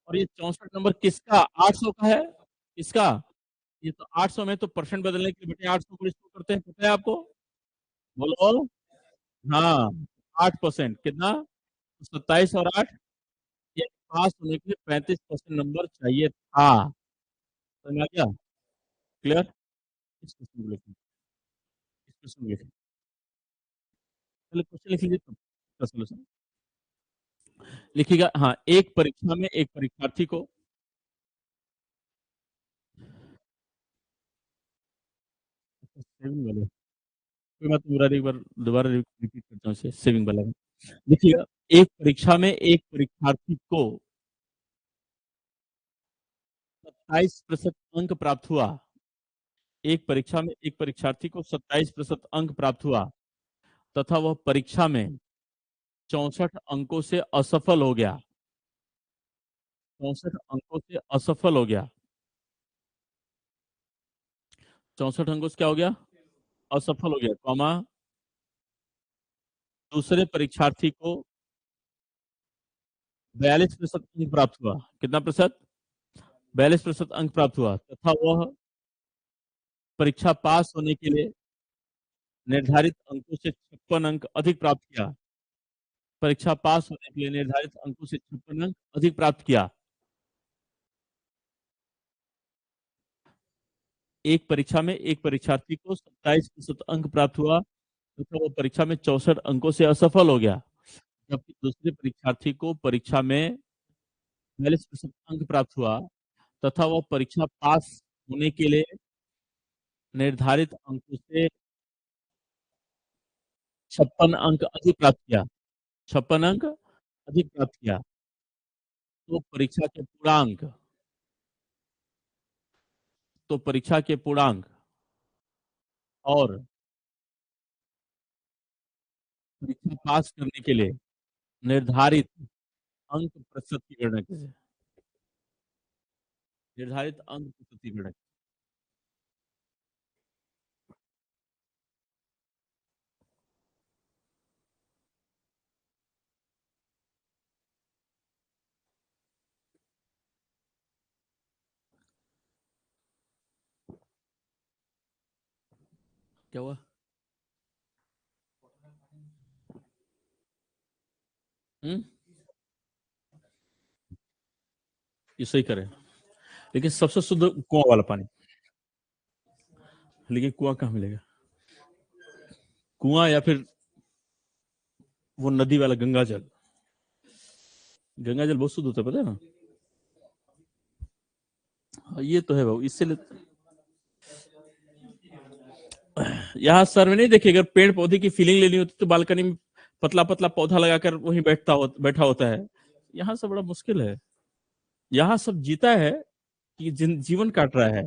और ये 64 नंबर किसका, 800 का है, किसका, ये तो 800 में, तो परसेंट बदलने के लिए बेटे 800 को इसको करते हैं, पता है आपको, बोलो। हाँ, 8%, कितना, 27 और 8, ये पास होने के लिए 35% नंबर चाहिए था। समझ आ गया, क्लियर। इस क्वेश्चन को लिखिए, इस क्वेश्चन को लिखिए, पहले क्वेश्चन लिख लीजिए तब इसका सॉल्यूशन लिखिएगा। हाँ, एक परीक्षा में एक परीक्षार्थी को, सेविंग वाले, कोई बात नहीं, एक बार दोबारा रिपीट करता हूँ इसे, सेविंग वाला। देखिएगा, एक परीक्षा में एक परीक्षार्थी को 27% अंक प्राप्त हुआ, एक परीक्षा में एक परीक्षार्थी को 27% अंक प्राप्त हुआ, तथा वह परीक्षा में 64 अंकों से असफल हो गया, 64 अंकों से असफल हो गया, 64 अंकों से क्या हो गया, असफल हो गया, कॉमा, दूसरे परीक्षार्थी को 42% अंक प्राप्त हुआ, कितना प्रतिशत, 42% अंक प्राप्त हुआ, तथा वह परीक्षा पास होने के लिए निर्धारित अंकों से 56 अंक अधिक प्राप्त किया, परीक्षा पास होने के लिए निर्धारित अंकों से 56 अंक अधिक प्राप्त किया। एक परीक्षा में एक परीक्षार्थी को 27% अंक प्राप्त हुआ, तथा वो परीक्षा में 64 अंकों से असफल हो गया, जबकि दूसरे परीक्षार्थी को परीक्षा में 42% अंक प्राप्त हुआ, तथा वह परीक्षा पास होने के लिए निर्धारित अंकों से 56 अंक अधिक प्राप्त किया, 56 अंक अधिक प्राप्त किया। तो परीक्षा के पूर्णांक, तो परीक्षा के पूर्णांक और परीक्षा पास करने के लिए निर्धारित अंक प्रतिशत की गणना कीजिए, निर्धारित अंक प्रतिशत की गणना। क्या हुआ, हम्म, ये सही करें, लेकिन सबसे शुद्ध कुआं वाला पानी, लेकिन कुआं कहाँ मिलेगा, कुआं या फिर वो नदी वाला गंगा जल, गंगा जल बहुत शुद्ध होता है, पता है ना। हाँ, ये तो है भाऊ, इससे यहाँ सर में नहीं देखिए, अगर पेड़ पौधे की फीलिंग लेनी होती तो बालकनी में पतला पतला पौधा लगाकर वहीं बैठा होता है। यहाँ से बड़ा मुश्किल है, यहाँ सब जीता है कि जीवन काट रहा है,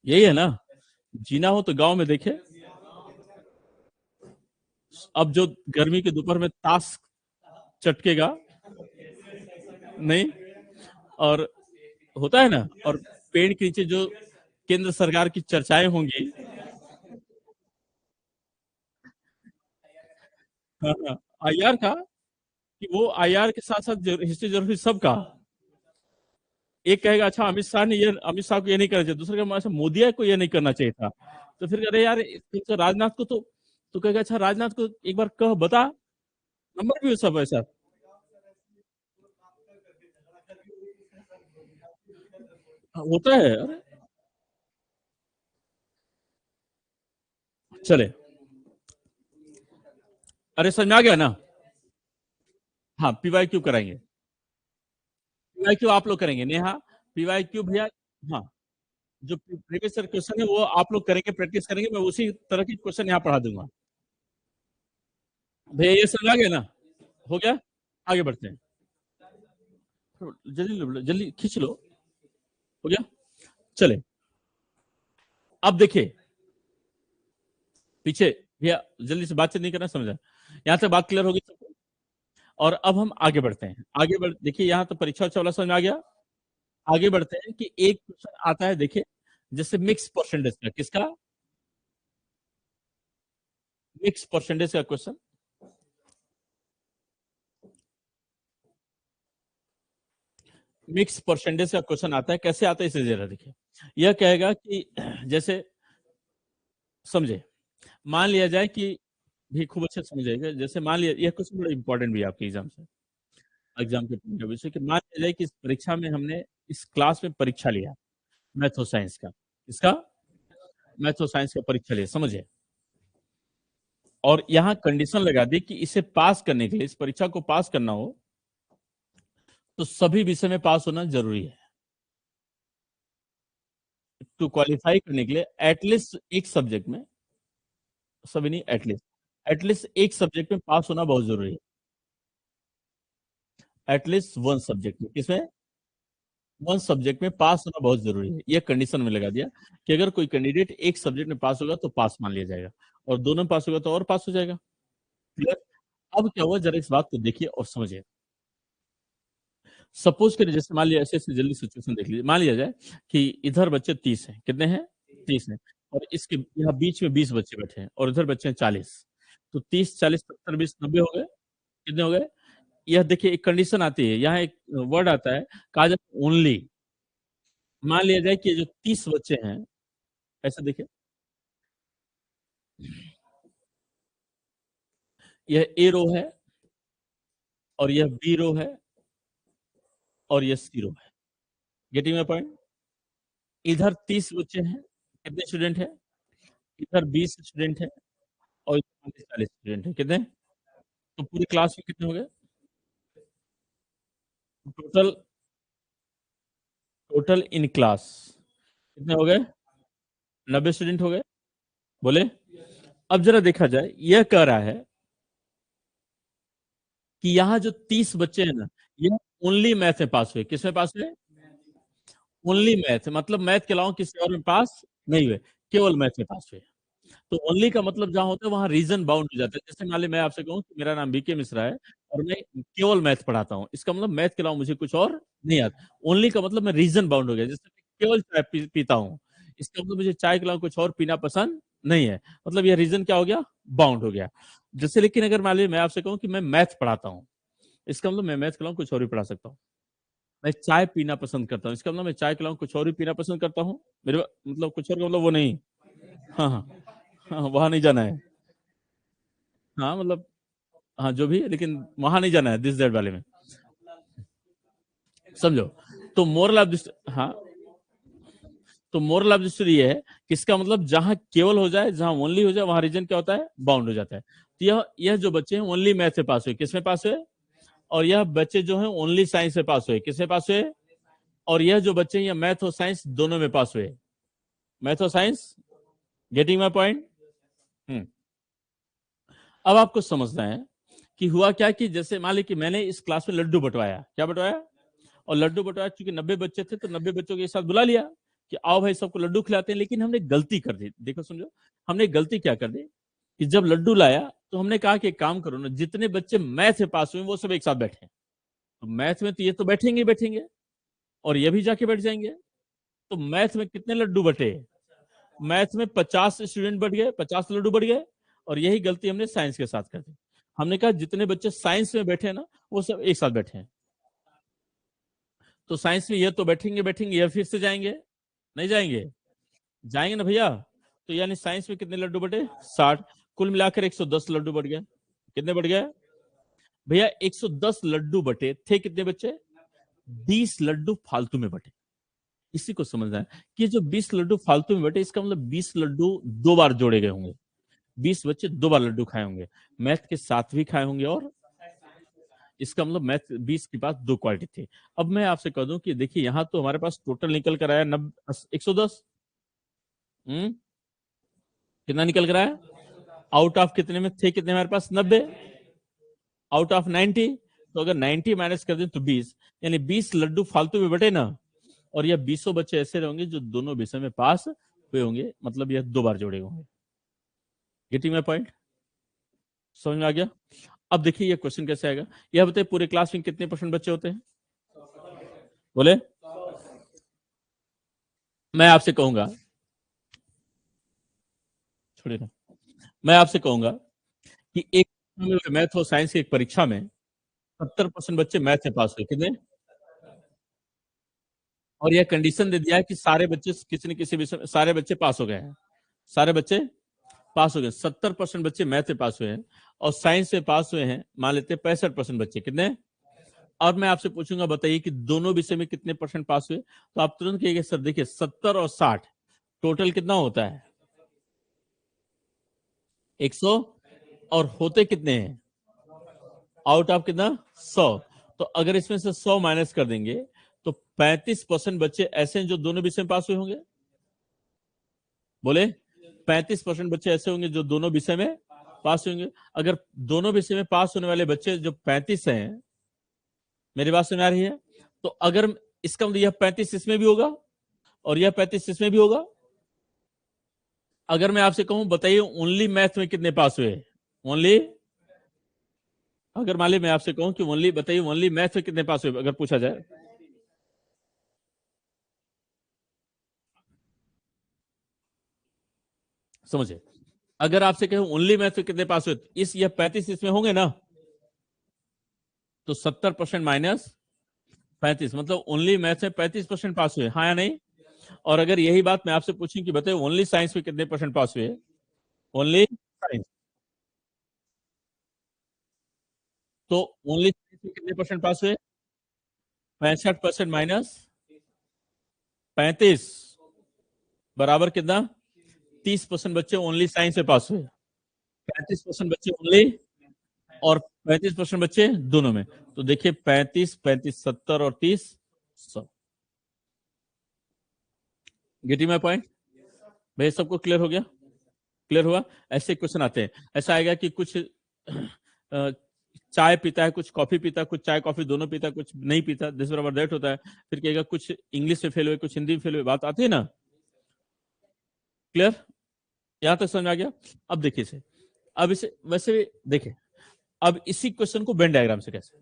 यही है ना। जीना हो तो गांव में देखे, अब जो गर्मी के दोपहर में ताश चटकेगा नहीं, और होता है ना, और पेड़ के नीचे जो केंद्र सरकार की चर्चाएं होंगी, हाँ हाँ, आईआर का, कि वो आईआर के साथ साथ हिस्ट्री जरूरी सबका, एक कहेगा अच्छा अमित शाह को ये नहीं करना चाहिए, दूसरा कहेगा अच्छा मोदी को ये नहीं करना चाहिए था। तो फिर अरे यार राजनाथ को तो कहेगा अच्छा राजनाथ को एक बार कह बता, नंबर भी सब ऐसा होता है। अरे चले, अरे समझ में आ गया ना। हाँ पीवाई क्यू कराएंगे, पीवाई क्यू आप लोग करेंगे नेहा, पीवाई क्यू भैया। हाँ जो प्रीवियस क्वेश्चन है वो आप लोग करेंगे, प्रैक्टिस करेंगे, मैं उसी तरह की क्वेश्चन यहाँ पढ़ा दूंगा। भैया ये समझ आ गया ना, हो गया, आगे बढ़ते हैं, जल्दी जल्दी खींच लो, हो गया, चले। अब देखिए पीछे भैया जल्दी से बातचीत नहीं करना, समझा, यहाँ तक बात क्लियर होगी सबको। और अब हम आगे बढ़ते हैं, आगे बढ़ देखिए यहाँ तो परीक्षा वाला समझ में आ गया। आगे बढ़ते हैं कि एक क्वेश्चन आता है देखिए, जैसे मिक्स परसेंटेज का, किसका, मिक्स परसेंटेज का क्वेश्चन। मिक्स परसेंटेज का क्वेश्चन आता है, कैसे आता है इसे जरा देखिए। यह कहेगा कि जैसे समझे, मान लिया जाए कि भी खूब अच्छे समझेगा, जैसे मान लिया यह क्वेश्चन बड़ा इंपॉर्टेंट भी है आपके एग्जाम से, एग्जाम के पॉइंट ऑफ व्यू से, कि मान लिया जाए कि इस परीक्षा में हमने इस क्लास में परीक्षा लिया मैथ और साइंस का, इसका मैथ और साइंस का परीक्षा लिया, समझे, और यहाँ कंडीशन लगा दी कि इसे पास करने के लिए, इस परीक्षा को पास करना हो तो सभी विषय में पास होना जरूरी है। टू क्वालिफाई करने के लिए एटलीस्ट एक सब्जेक्ट में, सभी नहीं एटलीस्ट, एटलीस्ट एक सब्जेक्ट में पास होना बहुत जरूरी है, एटलीस्ट वन सब्जेक्ट में, किसमें, वन सब्जेक्ट में पास होना बहुत जरूरी है। यह कंडीशन में लगा दिया कि अगर कोई कैंडिडेट एक सब्जेक्ट में पास होगा तो पास मान लिया जाएगा, और दोनों में पास होगा तो और पास हो जाएगा। क्लियर। अब क्या हुआ जरा इस बात को देखिए और समझिए। सपोज करिए जैसे मान लिया, ऐसे ऐसे जल्दी सिचुएशन देख लीजिए, मान लिया जाए कि इधर बच्चे 30 हैं, कितने हैं, 30 हैं, और इसके यहाँ बीच में 20 बच्चे बैठे हैं, और इधर बच्चे हैं 40, तो 30 40 70 20 90 हो गए, कितने हो गए। यह देखिए एक कंडीशन आती है, यहाँ एक वर्ड आता है, कहा जाता है ओनली। मान लिया जाए कि जो 30 बच्चे हैं, ऐसा देखिए, यह ए रो है, और यह बी रो है, और यह सी रो है। Getting my point. इधर 30 बच्चे हैं, कितने स्टूडेंट हैं, इधर 20 स्टूडेंट है, और इधर 40 स्टूडेंट है, कितने, तो पूरी क्लास में कितने हो गए, टोटल, टोटल इन क्लास कितने हो गए, 90 स्टूडेंट हो गए, बोले। अब जरा देखा जाए, यह कह रहा है कि यहाँ जो 30 बच्चे हैं ना, ये ओनली मैथ में पास हुए, किस में पास हुए, ओनली मैथ, मतलब मैथ के अलावा किसी और में पास नहीं हुए, केवल मैथ में पास हुए। तो ओनली का मतलब जहां होता है वहां रीजन बाउंड हो जाता है। जैसे मान ली मैं आपसे कहूँ कि मेरा नाम बीके मिश्रा है, और मैं केवल मैथ पढ़ाता हूँ, इसका मतलब मैथ के अलावा मुझे कुछ और नहीं आता। ओनली का मतलब मैं रीजन बाउंड हो गया, जैसे मैं केवल चाय पीता हूँ, इसका मतलब मुझे चाय के अलावा कुछ और पीना पसंद नहीं है, मतलब यह रीजन क्या हो गया, बाउंड हो गया। जैसे लेकिन अगर मान ली मैं आपसे कहूँ कि मैं मैथ पढ़ाता हूँ, इसका मतलब मैं मैथ के अलावा कुछ और भी पढ़ा सकता हूँ। मैं चाय पीना पसंद करता हूँ, इसका मतलब मैं चाय के अलावा कुछ और भी पीना पसंद करता हूँ, मेरे मतलब कुछ और का मतलब वो नहीं। हाँ हाँ हाँ, वहां नहीं जाना है। हाँ मतलब, हाँ जो भी है, लेकिन वहां नहीं जाना है दिस दैट वाले में, समझो। तो मोरल ऑफ दिस, हाँ, तो मोरल ऑफ द स्टोरी ये है कि इसका मतलब जहां केवल हो जाए, जहां ओनली हो जाए, वहां रीजन क्या होता है, बाउंड हो जाता है। तो यह जो बच्चे हैं ओनली मैथ से पास हुए, किसमें पास हुए, और यह बच्चे जो हैं ओनली साइंस से पास हुए, किसमें पास हुए, और यह जो बच्चे हैं ये मैथ और साइंस दोनों में पास हुए, मैथ और साइंस। Getting my point. अब आपको समझना है कि हुआ क्या, कि जैसे मान ली कि मैंने इस क्लास में लड्डू बंटवाया, क्या बंटवाया, और लड्डू बंटवाया, चूंकि 90 बच्चे थे तो 90 बच्चों के साथ बुला लिया कि आओ भाई सबको लड्डू खिलाते हैं, लेकिन हमने गलती कर दी, देखो समझो, हमने गलती क्या कर दी, कि जब लड्डू लाया तो हमने कहा कि एक काम करो ना, जितने बच्चे मैथ में पास हुए वो सब एक साथ बैठे, तो मैथ में तो ये तो बैठेंगे ही बैठेंगे, और ये भी जाके बैठ जाएंगे, तो मैथ में कितने लड्डू बटे, मैथ में 50 स्टूडेंट बढ़ गए, 50 लड्डू बढ़ गए, और यही गलती हमने साइंस के साथ कर दी। हमने कहा जितने बच्चे साइंस में बैठे हैं ना वो सब एक साथ बैठे हैं, तो साइंस में ये तो बैठेंगे, ये फिर से जाएंगे, नहीं जाएंगे, जाएंगे ना भैया। तो यानी साइंस में कितने लड्डू बटे? 60। कुल मिलाकर 110 लड्डू बढ़ गया। कितने बढ़ गया भैया? 110 लड्डू बटे थे, कितने बच्चे? 20 लड्डू फालतू में बटे। इसी को समझना है कि जो 20 लड्डू फालतू में बटे, इसका मतलब 20 लड्डू 2 बार जोड़े गए होंगे, 20 बच्चे 2 बार लड्डू खाए होंगे, मैथ के साथ भी खाए होंगे, और इसका मतलब मैथ 20 के पास 2 क्वालिटी थी। अब मैं आपसे कह दूं कि देखिए यहां तो हमारे पास टोटल निकल कर आया 110। कितना निकल कर आया? आउट ऑफ कितने में थे, कितने हमारे पास? 90। आउट ऑफ 90, तो अगर 90 माइनस कर दें तो 20, यानी 20 लड्डू फालतू में बटे ना, और यह 20 बच्चे ऐसे रहेंगे जो दोनों विषय में पास हुए होंगे, मतलब यह 2 बार जोड़े होंगे। Getting my point? समझ में आ गया? अब देखिए ये क्वेश्चन कैसे आएगा। यह बताइए पूरे क्लास में कितने % बच्चे होते हैं? बोले। मैं आपसे कहूंगा, छोड़िए ना, मैं आपसे कहूंगा कि एक मैथ और साइंस की एक परीक्षा में 70% बच्चे मैथ से पास हुए। कितने? और यह कंडीशन दे दिया है कि सारे बच्चे किसी न किसी विषय में, सारे बच्चे पास हो गए हैं, सारे बच्चे पास हो गए। 70% बच्चे मैथ से पास हुए हैं, और साइंस से पास हुए हैं मान लेते हैं 65% बच्चे। कितने? और मैं आपसे पूछूंगा बताइए कि दोनों विषय में कितने % पास हुए, तो आप तुरंत कहिएगा सर देखिए 70 और 60 टोटल कितना होता है? 100। और होते कितने हैं? आउट ऑफ कितना? 100। तो अगर इसमें से 100 माइनस कर देंगे तो 35% बच्चे ऐसे हैं जो दोनों विषय में पास हुए होंगे। बोले 35% बच्चे ऐसे होंगे जो दोनों विषय में पास होंगे। अगर दोनों विषय में पास होने वाले बच्चे जो 35 हैं, मेरी बात सुन आ रही है, तो अगर इसका मतलब यह 35 इसमें भी होगा और यह 35 इसमें भी होगा। अगर मैं आपसे कहूं बताइए ओनली मैथ में कितने पास हुए? ओनली, अगर मान ली मैं आपसे कहूं कि ओनली बताइए ओनली मैथ में कितने पास हुए, अगर पूछा जाए, समझे, अगर आपसे कहूं ओनली मैथ में कितने पास हुए, इस यह 35 इसमें होंगे ना, तो 70% माइनस 35, मतलब ओनली मैथ में 35% पास हुए, हाँ या नहीं? और अगर यही बात मैं आपसे पूछूं कि बताइए ओनली साइंस में कितने % पास हुए? ओनली साइंस, तो ओनली साइंस में कितने % पास हुए? 65% माइनस 35 बराबर कितना? 30% बच्चे ओनली साइंस में पास हुए, 35% बच्चे ओनली, और 35% बच्चे दोनों में। तो देखिए 35 35 70 और 30 100। Getting my point? भाई सबको क्लियर हो गया? क्लियर हुआ? ऐसे क्वेश्चन आते हैं, ऐसा आएगा कि कुछ चाय पीता है, कुछ कॉफी पीता है, कुछ चाय कॉफी दोनों पीता है, कुछ नहीं पीता, दिस बराबर दैट होता है। फिर कहेगा कुछ इंग्लिश में फेल हुए, कुछ हिंदी में फेल हुए, बात आती है ना? क्लियर? यहां तक समझ आ गया? अब देखिए इसे, अब इसे वैसे भी देखिए, अब इसी क्वेश्चन को वेन डायग्राम से कैसे,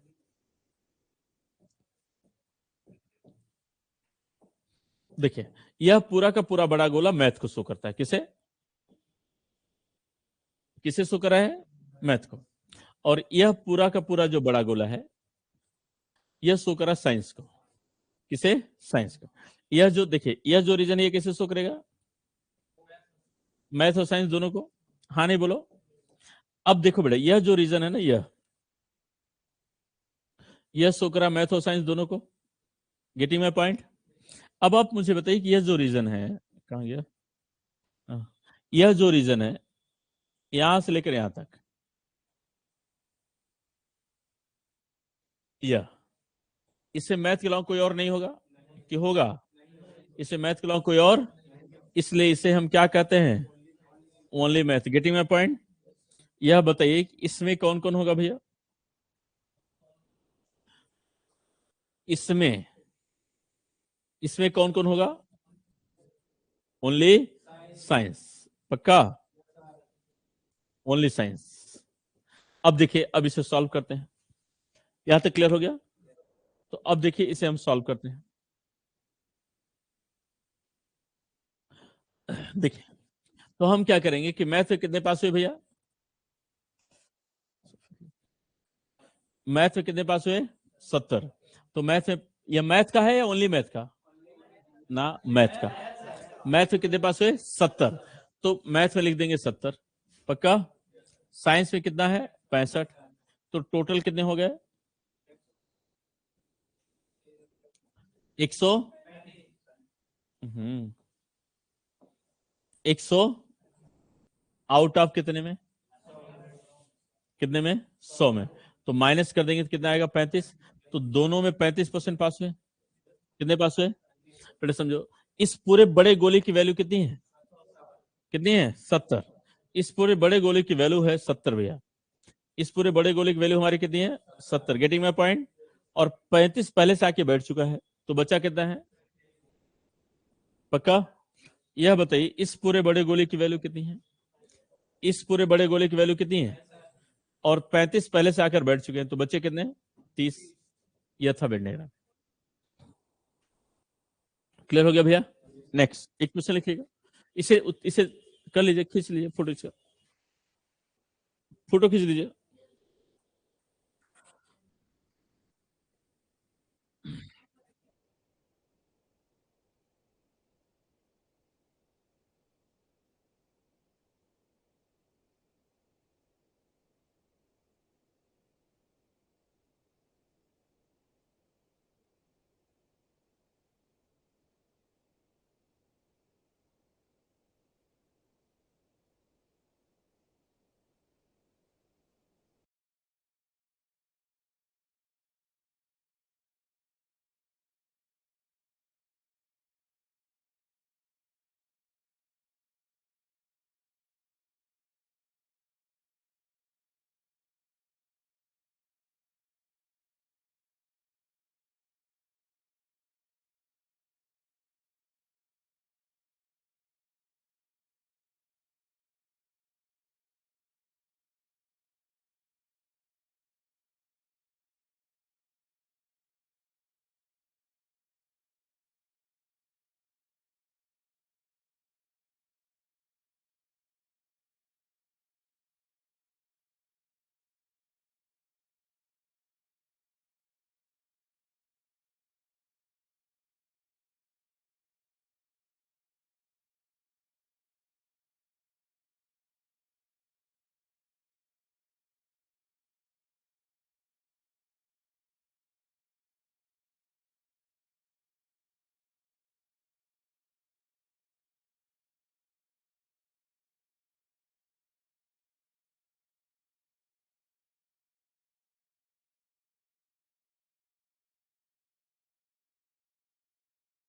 देखिए यह पूरा का पूरा बड़ा गोला मैथ को शो करता है। किसे किसे शो कर रहा है? मैथ को। और यह पूरा का पूरा जो बड़ा गोला है, यह शो कर रहा है साइंस को। किसे? साइंस को। यह जो देखिए, यह जो रीजन है ये कैसे शो करेगा? मैथ और साइंस दोनों को, हाँ नहीं बोलो। अब देखो बेटा, यह जो रीजन है ना, यह शो करा मैथ और साइंस दोनों को। Getting my point? अब आप मुझे बताइए कि यह जो रीजन है, कहां गया? हाँ, यह जो रीजन है यहां से लेकर यहां तक, यह, इससे मैथ के अलावा कोई और नहीं होगा कि होगा? इसे मैथ के अलावा कोई और, इसलिए इसे हम क्या कहते हैं? Only math. Getting my point? यह बताइए कि इसमें कौन कौन होगा भैया? इसमें इसमें कौन कौन होगा? Only science. पक्का? Only science. अब देखिए, अब इसे सॉल्व करते हैं। यहां तक क्लियर हो गया? तो अब देखिए इसे हम सॉल्व करते हैं। देखिए, तो हम क्या करेंगे कि मैथ में कितने पास हुए भैया? मैथ में कितने पास हुए? 70। तो मैथ में ये मैथ का है या ओनली मैथ का? ना मैथ का। मैथ में कितने पास हुए? 70। तो मैथ में लिख देंगे 70, पक्का। साइंस में कितना है? 65। तो टोटल कितने हो गए? 100। 100 आउट ऑफ कितने में? कितने में? 100 में। तो माइनस कर देंगे तो कितना आएगा? 35। तो दोनों में 35% पास हुए। कितने पास हुए? फिर समझो, इस पूरे बड़े गोले की वैल्यू कितनी है? कितनी है? 70। इस पूरे बड़े गोले की वैल्यू है 70 भैया। इस पूरे बड़े गोले की वैल्यू हमारी कितनी है? 70। Getting my point? और 35 पहले से आके बैठ चुका है, तो बचा कितना है? पक्का? यह बताइए, इस पूरे बड़े गोले की वैल्यू कितनी है? इस पूरे बड़े गोले की वैल्यू कितनी है? और 35 पहले से आकर बैठ चुके हैं, तो बच्चे कितने? 30। यह था वेन डायग्राम। क्लियर हो गया भैया? नेक्स्ट एक क्वेश्चन लिखिएगा। इसे इसे कर लीजिए, खींच लीजिए, फोटो खींच लीजिए।